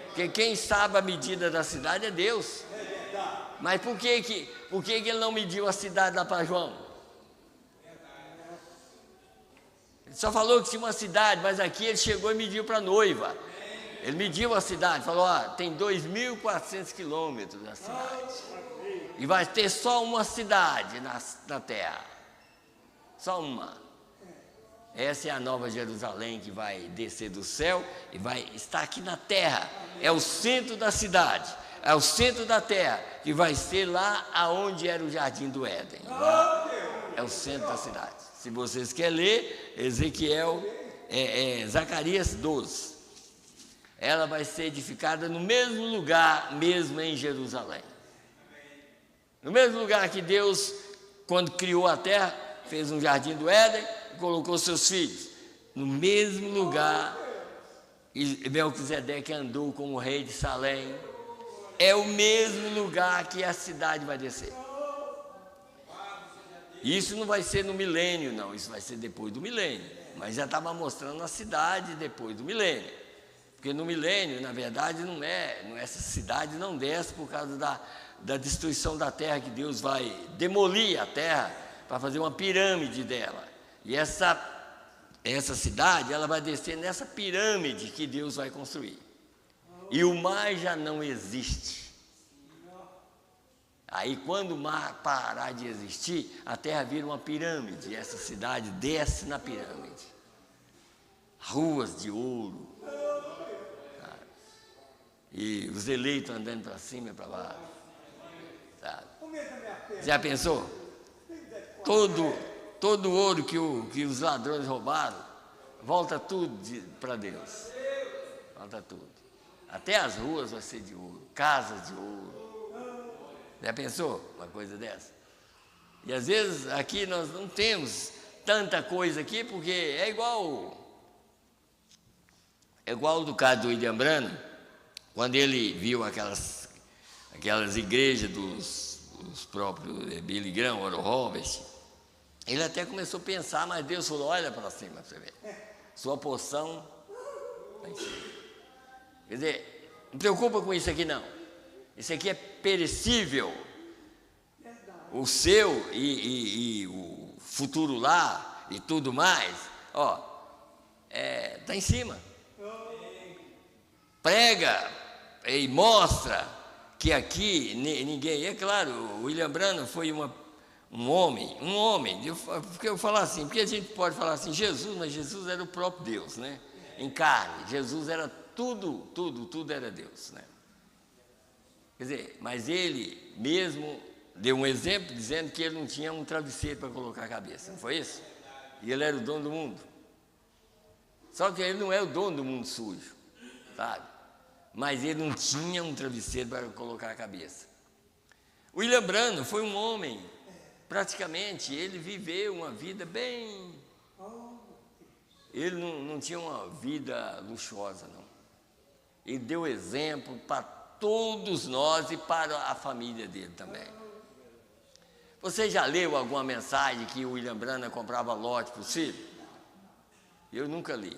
Porque quem sabe a medida da cidade é Deus. Mas por que ele não mediu a cidade lá para João? Ele só falou que tinha uma cidade, mas aqui ele chegou e mediu para a noiva. Ele mediu a cidade, falou: tem 2.400 quilômetros da cidade. E vai ter só uma cidade na terra. Só uma. Essa é a nova Jerusalém que vai descer do céu e vai estar aqui na terra. É o centro da cidade, é o centro da terra, que vai ser lá aonde era o Jardim do Éden. Lá é o centro da cidade. Se vocês querem ler, Ezequiel, Zacarias 12. Ela vai ser edificada no mesmo lugar, mesmo em Jerusalém. No mesmo lugar que Deus, quando criou a terra, fez um Jardim do Éden e colocou seus filhos. No mesmo lugar, Melquisedeque andou como rei de Salém. É o mesmo lugar que a cidade vai descer. Isso não vai ser no milênio, não. Isso vai ser depois do milênio. Mas já estava mostrando a cidade depois do milênio. Porque no milênio, na verdade, essa cidade não desce por causa da destruição da terra, que Deus vai demolir a terra para fazer uma pirâmide dela. E essa cidade, ela vai descer nessa pirâmide que Deus vai construir. E o mar já não existe. Aí, quando o mar parar de existir, a terra vira uma pirâmide. E essa cidade desce na pirâmide. Ruas de ouro. Sabe? E os eleitos andando para cima e para baixo. Sabe? Já pensou? todo o ouro que os ladrões roubaram, volta tudo para Deus. Volta tudo. Até as ruas vai ser de ouro, casas de ouro. Já pensou uma coisa dessa? E às vezes aqui nós não temos tanta coisa aqui, porque é igual do caso do William Branham, quando ele viu aquelas igrejas dos próprios Billy Graham, Oral Roberts, ele até começou a pensar, mas Deus falou: olha para cima para você ver, sua porção está em cima. Quer dizer, não preocupa com isso aqui não, isso aqui é perecível, o seu e o futuro lá e tudo mais, está em cima. Prega e mostra que aqui ninguém... É claro, o William Branham foi um homem, porque eu falar assim, porque a gente pode falar assim, Jesus, mas Jesus era o próprio Deus, né? Em carne, Jesus era tudo era Deus, né? Quer dizer, mas ele mesmo deu um exemplo dizendo que ele não tinha um travesseiro para colocar a cabeça, não foi isso? E ele era o dono do mundo. Só que ele não é o dono do mundo sujo, sabe? Mas ele não tinha um travesseiro para colocar a cabeça. William Branham foi um homem, praticamente, ele viveu uma vida bem... Ele não tinha uma vida luxuosa, não. Ele deu exemplo para todos nós e para a família dele também. Você já leu alguma mensagem que o William Branham comprava lote para o filho? Eu nunca li.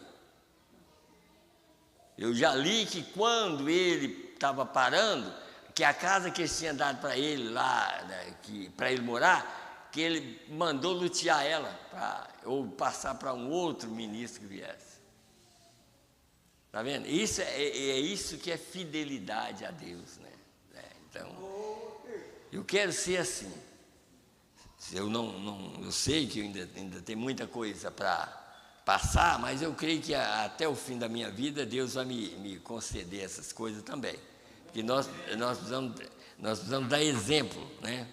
Eu já li que quando ele estava parando, que a casa que eles tinham dado para ele lá, né, para ele morar, que ele mandou lutear ela, ou passar para um outro ministro que viesse. Está vendo? Isso é isso que é fidelidade a Deus, né? Então, eu quero ser assim. Eu sei que eu ainda tem muita coisa para passar, mas eu creio que até o fim da minha vida Deus vai me conceder essas coisas também, porque nós precisamos dar exemplo, né?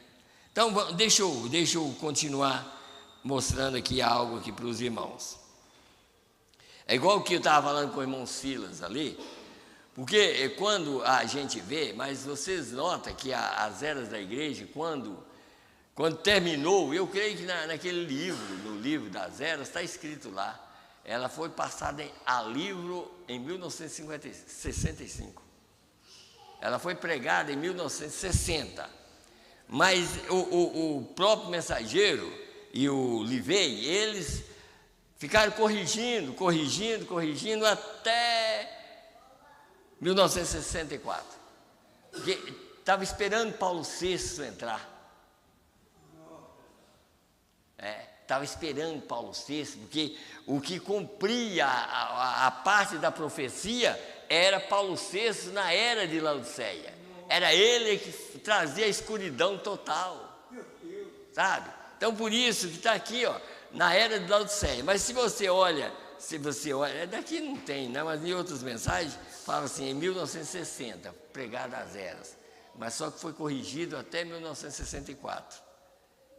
Então deixa eu continuar mostrando aqui algo aqui para os irmãos. É igual o que eu estava falando com o irmão Silas ali, porque quando a gente vê, mas vocês notam que as eras da igreja, quando terminou, eu creio que naquele livro, no livro das eras, está escrito lá, ela foi passada a livro em 1965. Ela foi pregada em 1960. Mas o próprio mensageiro e o Livei, eles ficaram corrigindo até 1964. Porque estava esperando Paulo VI entrar. Estava esperando Paulo VI, porque o que cumpria a parte da profecia era Paulo VI na era de Laodiceia. Era ele que trazia a escuridão total, sabe? Então, por isso que está aqui, na era de Laodiceia. Mas se você olha, daqui não tem, né? Mas em outras mensagens, fala assim, em 1960, pregado às eras. Mas só que foi corrigido até 1964.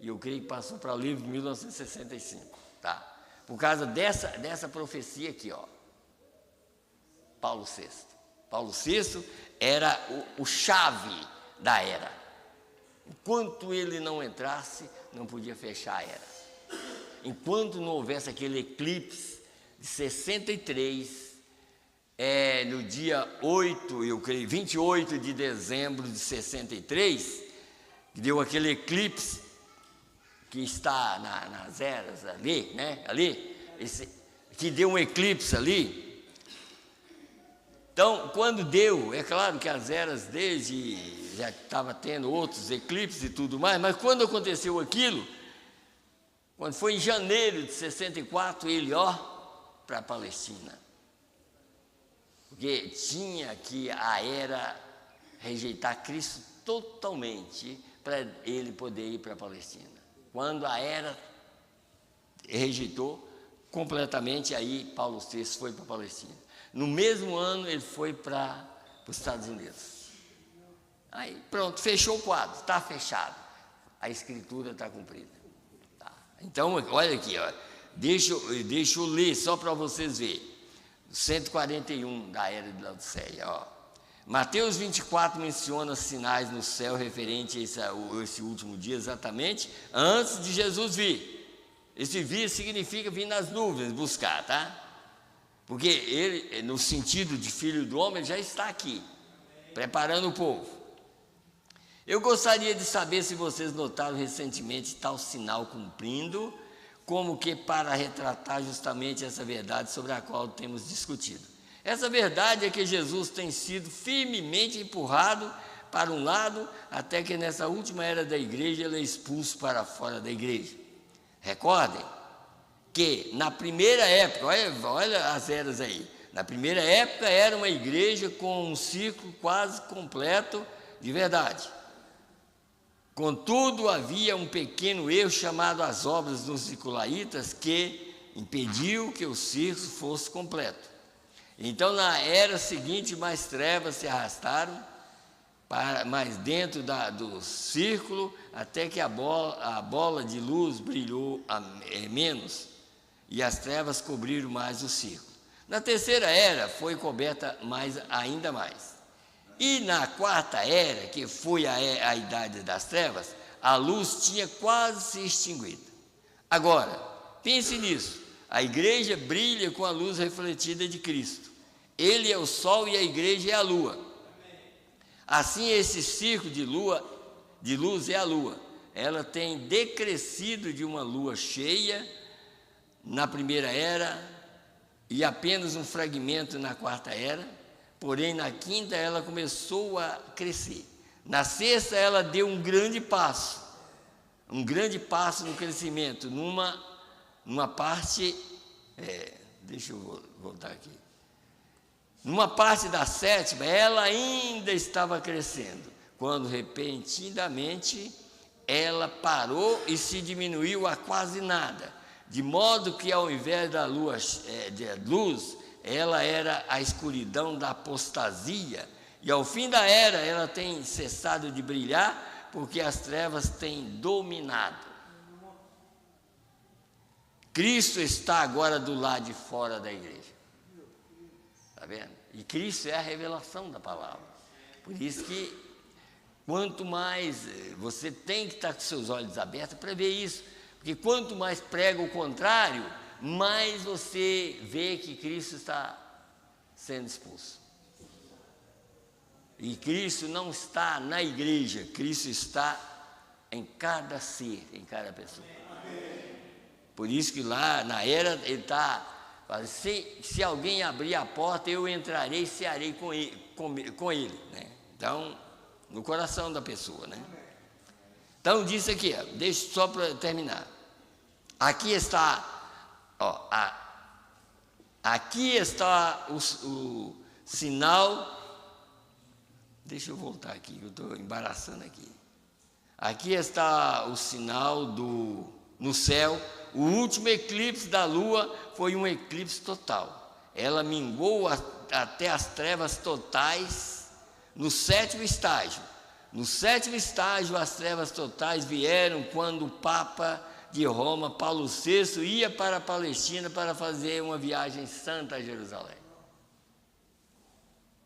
E eu creio que passou para o livro de 1965, tá? Por causa dessa profecia aqui, Paulo VI. Paulo VI era o chave da era. Enquanto ele não entrasse, não podia fechar a era. Enquanto não houvesse aquele eclipse de 63, no dia 8, eu creio, 28 de dezembro de 63, que deu aquele eclipse que está nas eras ali, né? Que deu um eclipse ali. Então, quando deu, é claro que as eras desde já estava tendo outros eclipses e tudo mais, mas quando aconteceu aquilo, quando foi em janeiro de 64, ele para a Palestina. Porque tinha que a era rejeitar Cristo totalmente para ele poder ir para a Palestina. Quando a era rejeitou completamente, aí Paulo VI foi para a Palestina. No mesmo ano ele foi para os Estados Unidos. Aí pronto, fechou o quadro, está fechado. A escritura está cumprida. Tá? Então, olha aqui, ó, deixa eu ler só para vocês verem. 141 da era de Laodiceia, ó. Mateus 24 menciona sinais no céu referente a esse último dia, exatamente antes de Jesus vir. Esse vir significa vir nas nuvens buscar, tá? Porque ele, no sentido de filho do homem, ele já está aqui, preparando o povo. Eu gostaria de saber se vocês notaram recentemente tal sinal cumprindo, como que para retratar justamente essa verdade sobre a qual temos discutido. Essa verdade é que Jesus tem sido firmemente empurrado para um lado, até que nessa última era da igreja ele é expulso para fora da igreja. Recordem que na primeira época, olha as eras aí, na primeira época era uma igreja com um círculo quase completo de verdade. Contudo, havia um pequeno erro chamado as obras dos nicolaítas que impediu que o círculo fosse completo. Então, na era seguinte, mais trevas se arrastaram mais dentro do círculo, até que a bola de luz brilhou menos e as trevas cobriram mais o círculo. Na terceira era, foi coberta ainda mais. E na quarta era, que foi a idade das trevas, a luz tinha quase se extinguido. Agora, pense nisso, a igreja brilha com a luz refletida de Cristo. Ele é o sol e a igreja é a lua. Assim, esse círculo de luz é a lua. Ela tem decrescido de uma lua cheia na primeira era e apenas um fragmento na quarta era. Porém, na quinta ela começou a crescer. Na sexta ela deu um grande passo no crescimento, numa parte, deixa eu voltar aqui. Numa parte da sétima, ela ainda estava crescendo, quando repentinamente ela parou e se diminuiu a quase nada, de modo que ao invés da luz, ela era a escuridão da apostasia, e ao fim da era ela tem cessado de brilhar, porque as trevas têm dominado. Cristo está agora do lado de fora da igreja. Está vendo? E Cristo é a revelação da palavra. Por isso que, quanto mais, você tem que estar com seus olhos abertos para ver isso. Porque quanto mais prega o contrário, mais você vê que Cristo está sendo expulso. E Cristo não está na igreja, Cristo está em cada ser, em cada pessoa. Por isso que lá na era ele está, se alguém abrir a porta, eu entrarei e cearei com ele, né? Então, no coração da pessoa, né? Então, disse aqui, ó, deixa só para terminar. Aqui está, ó, aqui está o sinal. Deixa eu voltar aqui, eu estou embaraçando aqui. Aqui está o sinal no céu. O último eclipse da lua foi um eclipse total. Ela minguou até as trevas totais no sétimo estágio. No sétimo estágio, as trevas totais vieram quando o Papa de Roma, Paulo VI, ia para a Palestina para fazer uma viagem santa a Jerusalém.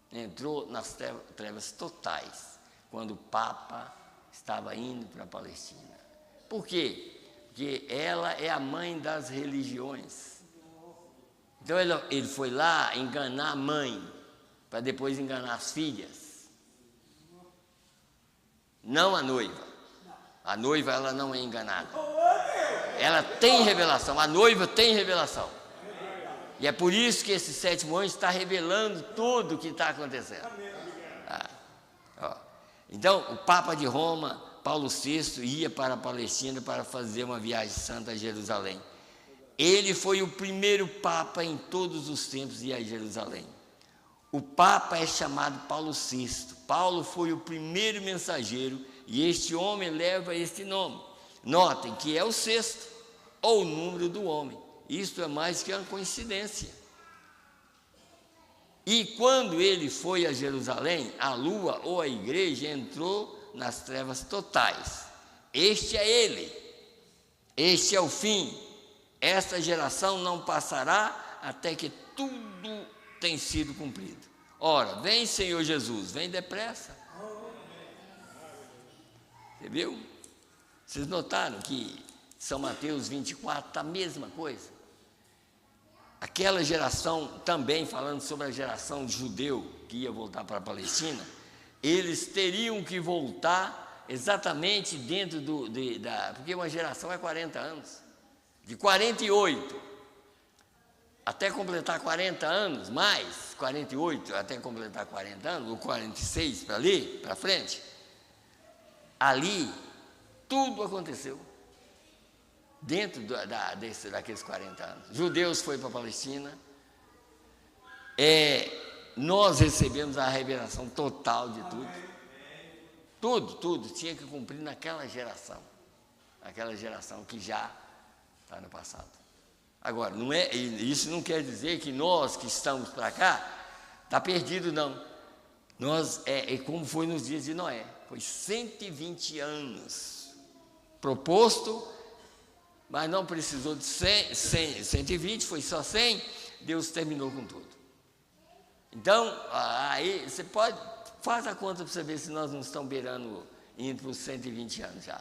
Entrou nas trevas totais, quando o Papa estava indo para a Palestina. Por quê? Porque ela é a mãe das religiões. Então ele foi lá enganar a mãe, para depois enganar as filhas. Não a noiva. A noiva, ela não é enganada. Ela tem revelação, a noiva tem revelação. E é por isso que esse sétimo anjo está revelando tudo o que está acontecendo. Então, o Papa de Roma, Paulo VI, ia para a Palestina para fazer uma viagem santa a Jerusalém. Ele foi o primeiro Papa em todos os tempos a ir a Jerusalém. O Papa é chamado Paulo VI. Paulo foi o primeiro mensageiro e este homem leva este nome. Notem que é o sexto, ou o número do homem. Isto é mais que uma coincidência. E quando ele foi a Jerusalém, a lua ou a igreja entrou nas trevas totais. Este é ele. Este é o fim. Esta geração não passará até que tudo tenha sido cumprido. Ora, vem Senhor Jesus, vem depressa. Você viu? Vocês notaram que São Mateus 24 está a mesma coisa? Aquela geração, também falando sobre a geração judeu que ia voltar para a Palestina, eles teriam que voltar exatamente dentro porque uma geração é 40 anos, de 48 até completar 40 anos, mais 48 até completar 40 anos, ou 46 para ali, para frente, ali tudo aconteceu dentro daqueles 40 anos. Judeus foram para a Palestina, nós recebemos a revelação total de tudo tinha que cumprir naquela geração que já está no passado. Agora, isso não quer dizer que nós que estamos para cá, está perdido, não. Como foi nos dias de Noé, foi 120 anos proposto, mas não precisou de 120, foi só 100, Deus terminou com tudo. Então, aí você faz a conta para você ver se nós não estamos beirando, indo para os 120 anos já,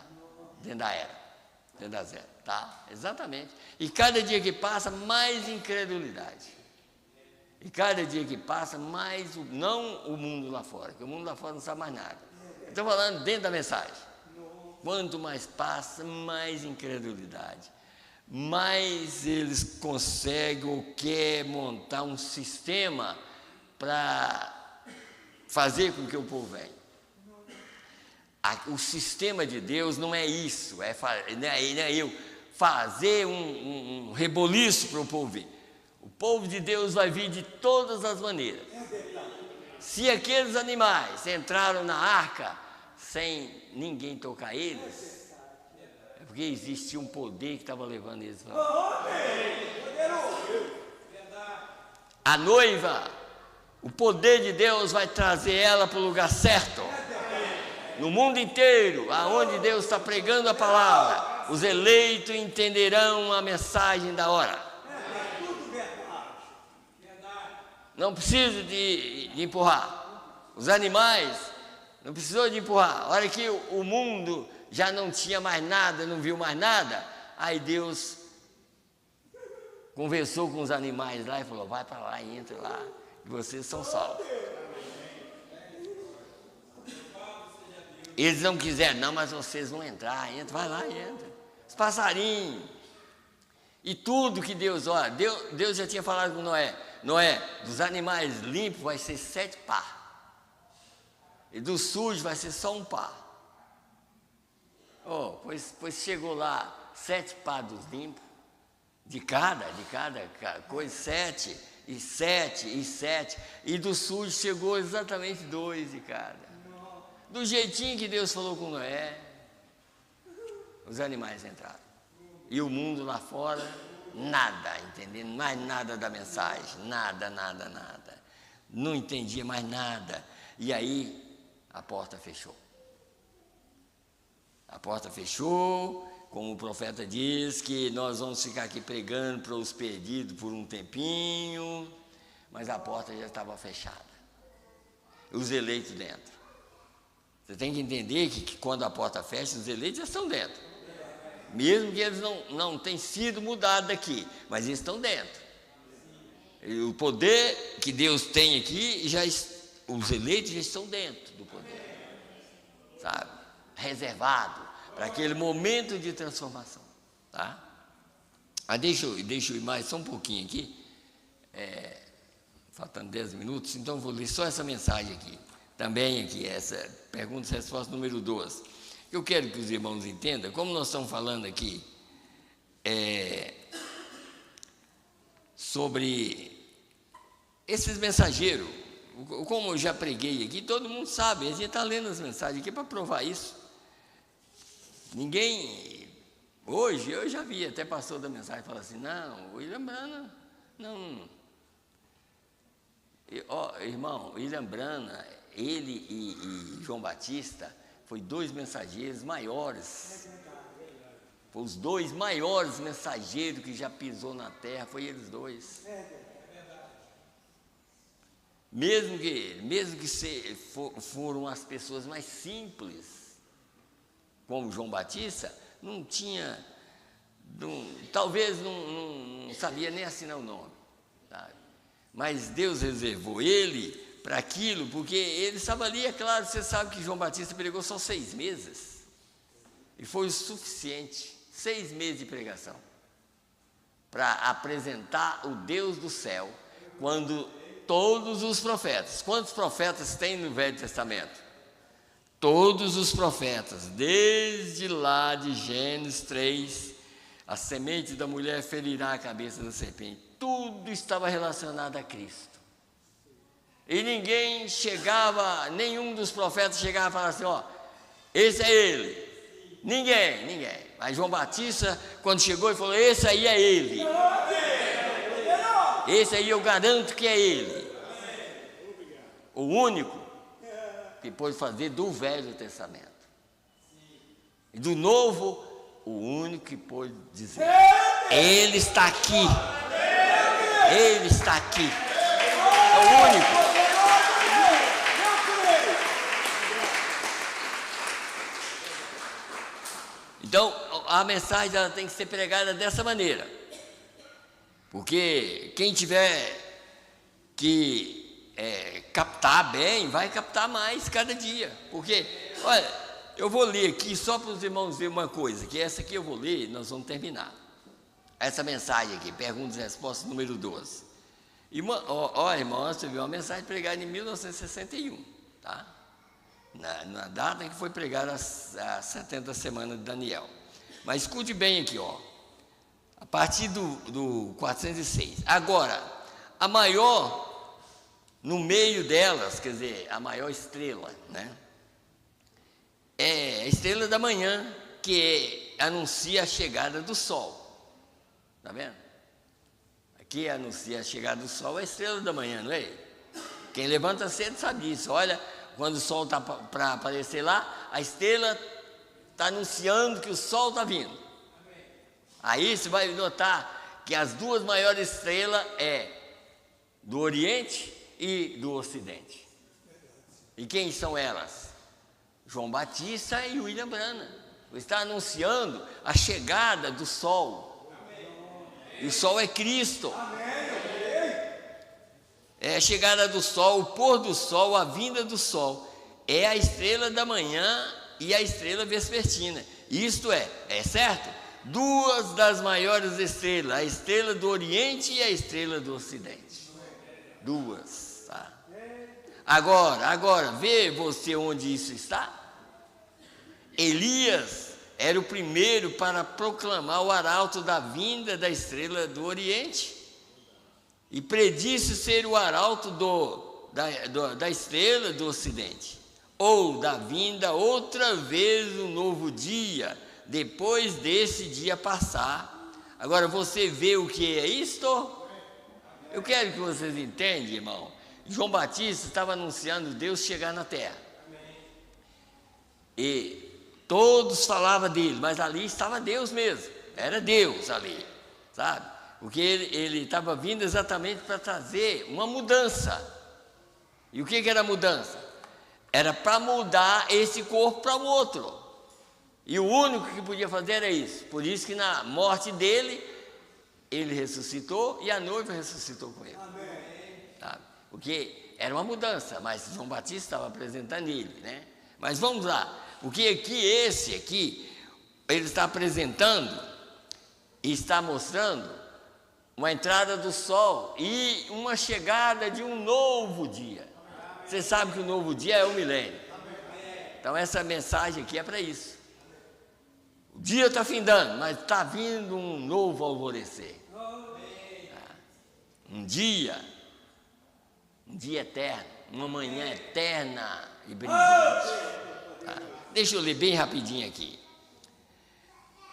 dentro da zero, tá? Exatamente. E cada dia que passa, mais incredulidade. E cada dia que passa, mais, não o mundo lá fora, porque o mundo lá fora não sabe mais nada. Estou falando dentro da mensagem. Quanto mais passa, mais incredulidade. Mais eles conseguem ou querem montar um sistema para fazer com que o povo venha. O sistema de Deus não é isso, não é eu fazer um reboliço para o povo vir. O povo de Deus vai vir de todas as maneiras. Se aqueles animais entraram na arca sem ninguém tocar eles, é porque existia um poder que estava levando eles para lá. A noiva, o poder de Deus vai trazer ela para o lugar certo. No mundo inteiro, aonde Deus está pregando a palavra, os eleitos entenderão a mensagem da hora. Não precisa de empurrar. Os animais não precisou de empurrar. A hora que o mundo já não tinha mais nada, não viu mais nada, aí Deus conversou com os animais lá e falou: vai para lá e entra lá, e vocês são salvos. Eles não quiseram, não, mas vocês vão entrar, entra, vai lá e entra. Os passarinhos. E tudo que Deus, olha, Deus já tinha falado com Noé, dos animais limpos vai ser 7 par. E dos sujos vai ser só 1 par. Pois chegou lá 7 par dos limpos, de cada coisa, 7, e 7, e 7. E do sujo chegou exatamente 2 de cada. Do jeitinho que Deus falou com Noé, os animais entraram. E o mundo lá fora, nada, entendendo mais nada da mensagem, nada. Não entendia mais nada. E aí, a porta fechou. A porta fechou, como o profeta diz, que nós vamos ficar aqui pregando para os perdidos por um tempinho, mas a porta já estava fechada. Os eleitos dentro. Você tem que entender que quando a porta fecha, os eleitos já estão dentro. Mesmo que eles não tenham sido mudados daqui, mas eles estão dentro. E o poder que Deus tem aqui, os eleitos já estão dentro do poder. Sabe? Reservado para aquele momento de transformação. Tá? Deixa eu ir mais só um pouquinho aqui. Faltando 10 minutos, então vou ler só essa mensagem aqui. Também aqui, essa pergunta e resposta número 2. Eu quero que os irmãos entendam, como nós estamos falando aqui sobre esses mensageiros, como eu já preguei aqui, todo mundo sabe, a gente está lendo as mensagens aqui para provar isso. Hoje eu já vi, até pastor da mensagem fala assim: não, William Brana, não. Irmão, William Brana, ele e João Batista, foi 2 mensageiros maiores Foi os dois maiores mensageiros que já pisou na terra, foi eles dois. Mesmo que foram as pessoas mais simples, como João Batista, não tinha, talvez não sabia nem assinar o nome, sabe? Mas Deus reservou ele para aquilo, porque ele estava ali, é claro, você sabe que João Batista pregou só 6 meses, e foi o suficiente, 6 meses de pregação, para apresentar o Deus do céu, quando todos os profetas, quantos profetas tem no Velho Testamento? Todos os profetas, desde lá de Gênesis 3, a semente da mulher ferirá a cabeça da serpente, tudo estava relacionado a Cristo. E ninguém chegava, nenhum dos profetas chegava e falava assim, ó, esse é ele. Ninguém. Mas João Batista, quando chegou, ele falou, esse aí é ele. Esse aí eu garanto que é ele. O único que pôde fazer do Velho Testamento. E do Novo, o único que pôde dizer, ele está aqui. Ele está aqui. É o único. Então, a mensagem ela tem que ser pregada dessa maneira. Porque quem tiver que captar bem, vai captar mais cada dia. Porque, olha, eu vou ler aqui só para os irmãos verem uma coisa, que essa aqui eu vou ler, nós vamos terminar. Essa mensagem aqui, perguntas e respostas número 12. Olha, irmão, você viu uma mensagem pregada em 1961, tá? Na data em que foi pregada as 70 semanas de Daniel. Mas escute bem aqui, ó. A partir do 406. Agora, a maior, no meio delas, quer dizer, a maior estrela, né? É a estrela da manhã, que anuncia a chegada do sol. Está vendo? Aqui anuncia a chegada do sol, é a estrela da manhã, não é? Quem levanta cedo sabe disso. Olha, quando o sol está para aparecer lá, a estrela está anunciando que o sol está vindo. Aí você vai notar que as duas maiores estrelas é do Oriente e do Ocidente. E quem são elas? João Batista e William Branham. Está anunciando a chegada do sol. E o sol é Cristo. É a chegada do sol, o pôr do sol, a vinda do sol. É a estrela da manhã e a estrela vespertina. Isto é certo? Duas das maiores estrelas, a estrela do Oriente e a estrela do Ocidente. Duas, tá? Agora, vê você onde isso está? Elias era o primeiro para proclamar o arauto da vinda da estrela do Oriente e predisse ser o arauto da estrela do Ocidente, ou da vinda outra vez um novo dia, depois desse dia passar. Agora você vê o que é isto? Eu quero que vocês entendam, irmão. João Batista estava anunciando Deus chegar na terra. E todos falavam dele, mas ali estava Deus mesmo. Era Deus ali, sabe? Porque ele estava vindo exatamente para trazer uma mudança. E o que era a mudança? Era para mudar esse corpo para o outro. E o único que podia fazer era isso. Por isso que na morte dele, ele ressuscitou e a noiva ressuscitou com ele. Tá? Porque era uma mudança, mas João Batista estava apresentando ele, né? Mas vamos lá. Porque esse aqui, ele está apresentando e está mostrando uma entrada do sol e uma chegada de um novo dia. Você sabe que o novo dia é o milênio. Então essa mensagem aqui é para isso. O dia está findando, mas está vindo um novo alvorecer. Um dia eterno, uma manhã eterna e brilhante. Tá? Deixa eu ler bem rapidinho aqui.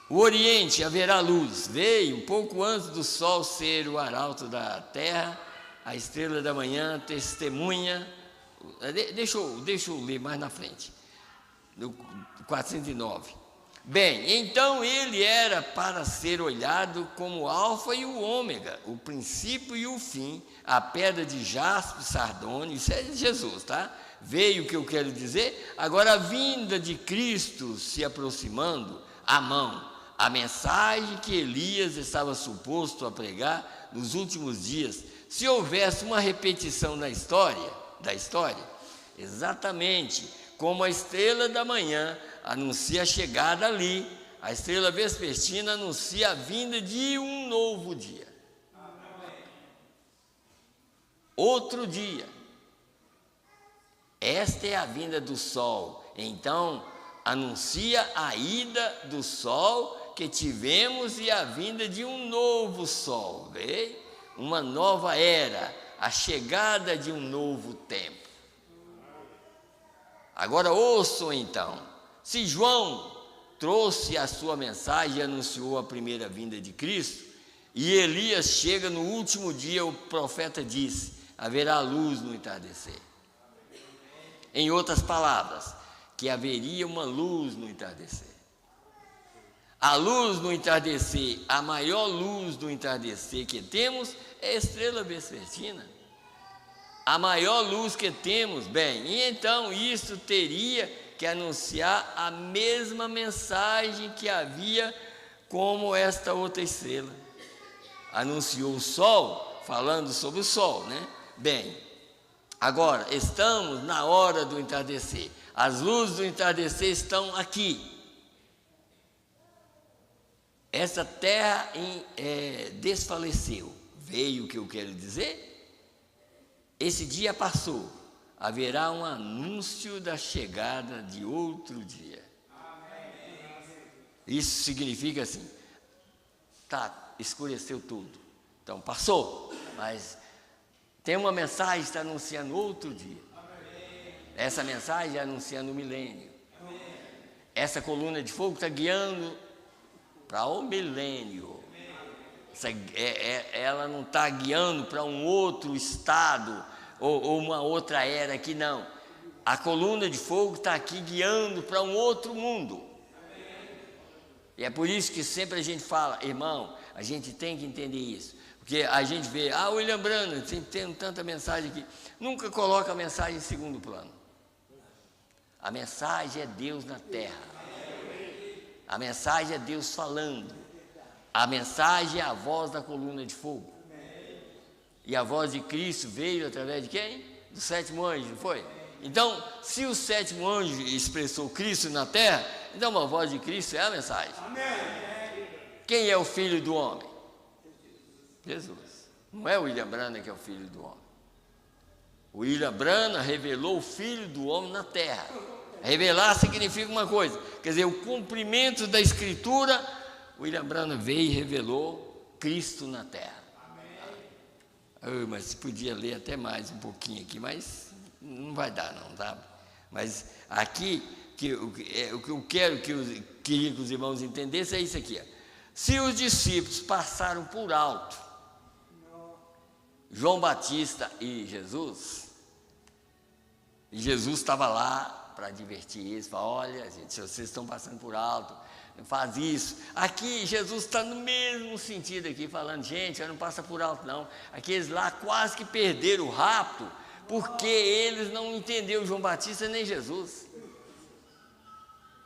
O Oriente haverá luz, veio um pouco antes do sol ser o arauto da terra, a estrela da manhã testemunha. Deixa eu ler mais na frente, no 409. Bem, então ele era para ser olhado como o alfa e o ômega, o princípio e o fim, a pedra de jaspe, sardônio, isso é Jesus, tá? Veio o que eu quero dizer. Agora a vinda de Cristo se aproximando, a mão, a mensagem que Elias estava suposto a pregar nos últimos dias. Se houvesse uma repetição da história, exatamente como a estrela da manhã anuncia a chegada ali, a estrela vespertina anuncia a vinda de um novo dia. Outro dia. Esta é a vinda do sol. Então, anuncia a ida do sol que tivemos e a vinda de um novo sol. Vê? Uma nova era, a chegada de um novo tempo. Agora ouçam então, se João trouxe a sua mensagem e anunciou a primeira vinda de Cristo, e Elias chega no último dia, o profeta disse, haverá luz no entardecer. Em outras palavras, que haveria uma luz no entardecer. A luz no entardecer, a maior luz do entardecer que temos é a estrela vespertina. A maior luz que temos, bem, e então isso teria que anunciar a mesma mensagem que havia como esta outra estrela. Anunciou o sol, falando sobre o sol, né? Bem, agora estamos na hora do entardecer. As luzes do entardecer estão aqui. Essa terra desfaleceu. Veio o que eu quero dizer? Esse dia passou, haverá um anúncio da chegada de outro dia. Isso significa assim, escureceu tudo, então passou, mas tem uma mensagem que está anunciando outro dia. Essa mensagem é anunciando o milênio. Essa coluna de fogo está guiando para o milênio. Ela não está guiando para um outro estado ou uma outra era aqui, não. A coluna de fogo está aqui guiando para um outro mundo. E é por isso que sempre a gente fala, irmão, a gente tem que entender isso. Porque a gente vê, William Branham, tem tanta mensagem aqui. Nunca coloca a mensagem em segundo plano. A mensagem é Deus na terra. A mensagem é Deus falando. A mensagem é a voz da coluna de fogo. E a voz de Cristo veio através de quem? Do sétimo anjo, não foi? Então, se o sétimo anjo expressou Cristo na terra, então a voz de Cristo é a mensagem. Quem é o filho do homem? Jesus. Não é o William Branham que é o filho do homem. O William Branham revelou o filho do homem na terra. Revelar significa uma coisa, quer dizer, o cumprimento da escritura. William Branham veio e revelou Cristo na terra. Mas se podia ler até mais um pouquinho aqui, mas não vai dar não, tá? Mas aqui, o que eu queria que os irmãos entendessem é isso aqui. Se os discípulos passaram por alto João Batista e Jesus estava lá para divertir eles, falar, olha, gente, se vocês estão passando por alto, faz isso. Aqui Jesus está no mesmo sentido aqui, falando, gente, não passa por alto não. Aqueles lá quase que perderam o rapto, porque eles não entenderam João Batista nem Jesus.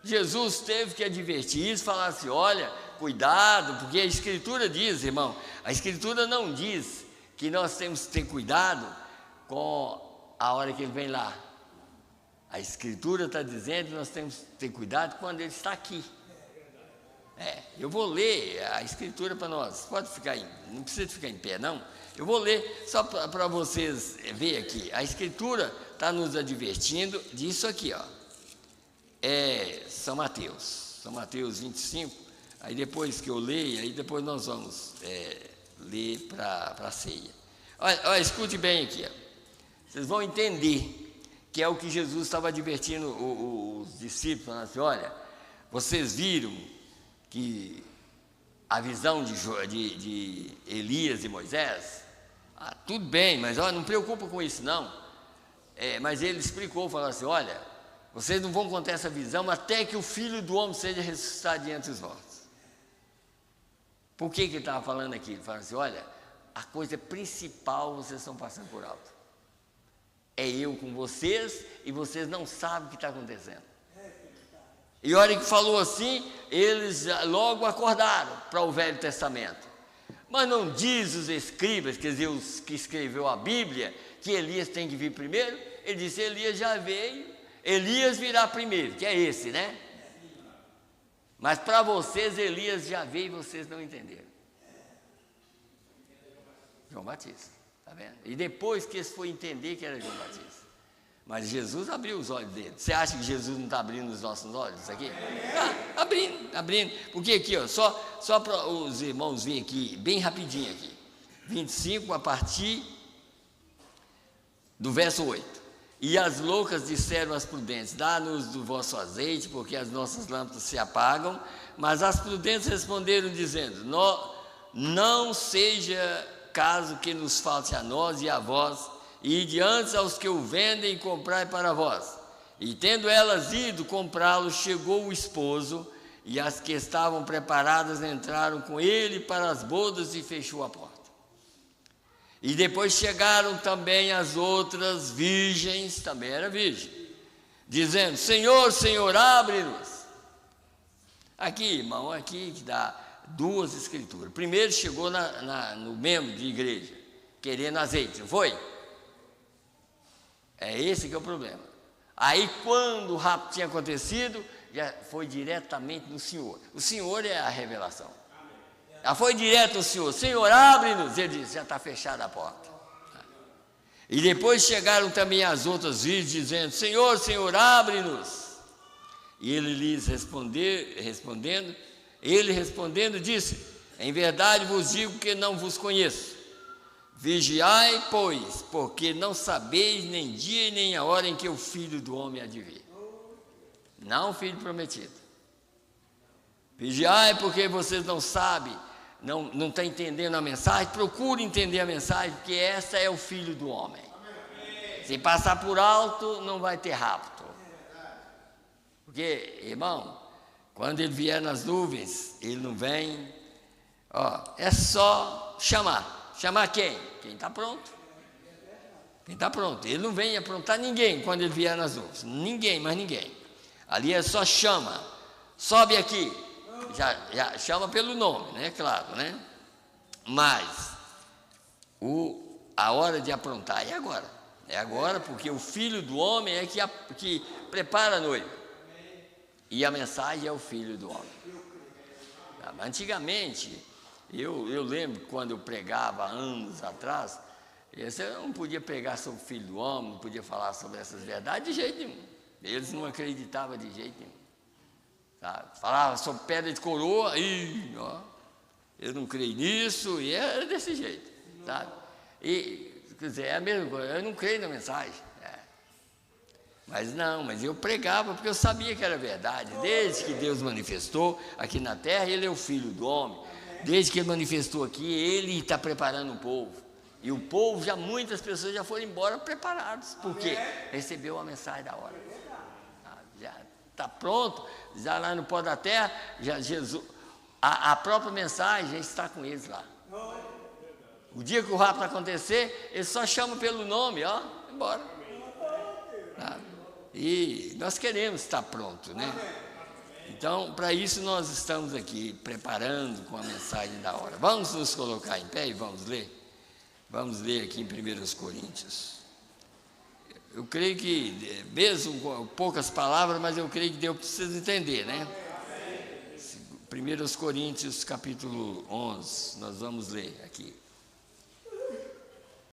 Jesus teve que advertir isso, falar assim, olha, cuidado, porque a Escritura diz, irmão, a Escritura não diz que nós temos que ter cuidado com a hora que ele vem lá. A Escritura está dizendo que nós temos que ter cuidado quando ele está aqui. Eu vou ler a Escritura para nós. Pode ficar não precisa ficar em pé, não. Eu vou ler só para vocês verem aqui. A Escritura está nos advertindo disso aqui, ó. São Mateus 25. Aí depois que eu leio, aí depois nós vamos ler para a ceia. Olha, escute bem aqui, ó. Vocês vão entender que é o que Jesus estava advertindo os discípulos, falando assim, olha, vocês viram que a visão de Elias e Moisés, tudo bem, mas olha, não preocupa com isso não. Mas ele explicou, falou assim, olha, Vocês não vão contar essa visão até que o Filho do Homem seja ressuscitado diante dos mortos. Por que ele estava falando aqui? Ele fala assim, olha, a coisa principal vocês estão passando por alto. É eu com vocês e vocês não sabem o que está acontecendo. E a hora que falou assim, eles logo acordaram para o Velho Testamento. Mas não diz os escribas, quer dizer, os que escreveu a Bíblia, que Elias tem que vir primeiro? Ele disse, Elias já veio, Elias virá primeiro, que é esse, né? Mas para vocês, Elias já veio e vocês não entenderam. João Batista, está vendo? E depois que eles foram entender que era João Batista. Mas Jesus abriu os olhos dele. Você acha que Jesus não está abrindo os nossos olhos aqui? Está abrindo. Porque aqui, ó, só para os irmãos verem aqui, bem rapidinho aqui. 25, a partir do verso 8. E as loucas disseram às prudentes, dá-nos do vosso azeite, porque as nossas lâmpadas se apagam. Mas as prudentes responderam, dizendo, não seja caso que nos falte a nós e a vós, e diante aos que o vendem, comprai para vós. E tendo elas ido comprá-lo, chegou o esposo, e as que estavam preparadas entraram com ele para as bodas e fechou a porta. E depois chegaram também as outras virgens, também era virgem, dizendo, Senhor, Senhor, abre-nos. Aqui, irmão, aqui que dá duas escrituras. Primeiro chegou no membro de igreja, querendo azeite, não foi? É esse que é o problema. Aí quando o rapto tinha acontecido, já foi diretamente no Senhor. O Senhor é a revelação. Já foi direto ao Senhor, Senhor, abre-nos. Ele disse, já está fechada a porta. E depois chegaram também as outras virgens, dizendo, Senhor, Senhor, abre-nos. E ele lhes respondendo, disse, em verdade vos digo que não vos conheço. Vigiai, pois, porque não sabeis nem dia nem a hora em que o Filho do Homem há de vir. Não o Filho prometido. Vigiai, porque vocês não sabem, não estão entendendo a mensagem. Procure entender a mensagem, porque essa é o Filho do Homem. Se passar por alto, não vai ter rapto. Porque, irmão, quando ele vier nas nuvens, ele não vem. É só chamar. Chamar quem? Quem está pronto. Quem está pronto. Ele não vem aprontar ninguém quando ele vier nas nuvens. Ninguém, mais ninguém. Ali é só chama. Sobe aqui. Já chama pelo nome, né? Claro, né? Mas a hora de aprontar é agora. É agora, porque o Filho do Homem é que prepara a noiva. E a mensagem é o Filho do Homem. Antigamente, eu lembro quando eu pregava anos atrás, eu não podia pregar sobre o Filho do Homem, não podia falar sobre essas verdades de jeito nenhum. Eles não acreditavam de jeito nenhum. Sabe? Falava sobre pedra de coroa, eu não creio nisso, e era desse jeito. Sabe? E, quer dizer, é a mesma coisa, eu não creio na mensagem. Mas eu pregava porque eu sabia que era verdade. Desde que Deus manifestou aqui na terra, Ele é o Filho do Homem. Desde que Ele manifestou aqui, Ele está preparando o povo. E o povo, muitas pessoas já foram embora preparados. Por quê? Recebeu a mensagem da hora. Já está pronto, já lá no pó da terra, já Jesus, a própria mensagem já está com eles lá. O dia que o rapto acontecer, eles só chamam pelo nome, embora. E nós queremos estar pronto, né? Então, para isso nós estamos aqui preparando com a mensagem da hora. Vamos nos colocar em pé e vamos ler? Vamos ler aqui em 1 Coríntios. Eu creio que, mesmo com poucas palavras, mas eu creio que deu para vocês entenderem, né? 1 Coríntios, capítulo 11, nós vamos ler aqui.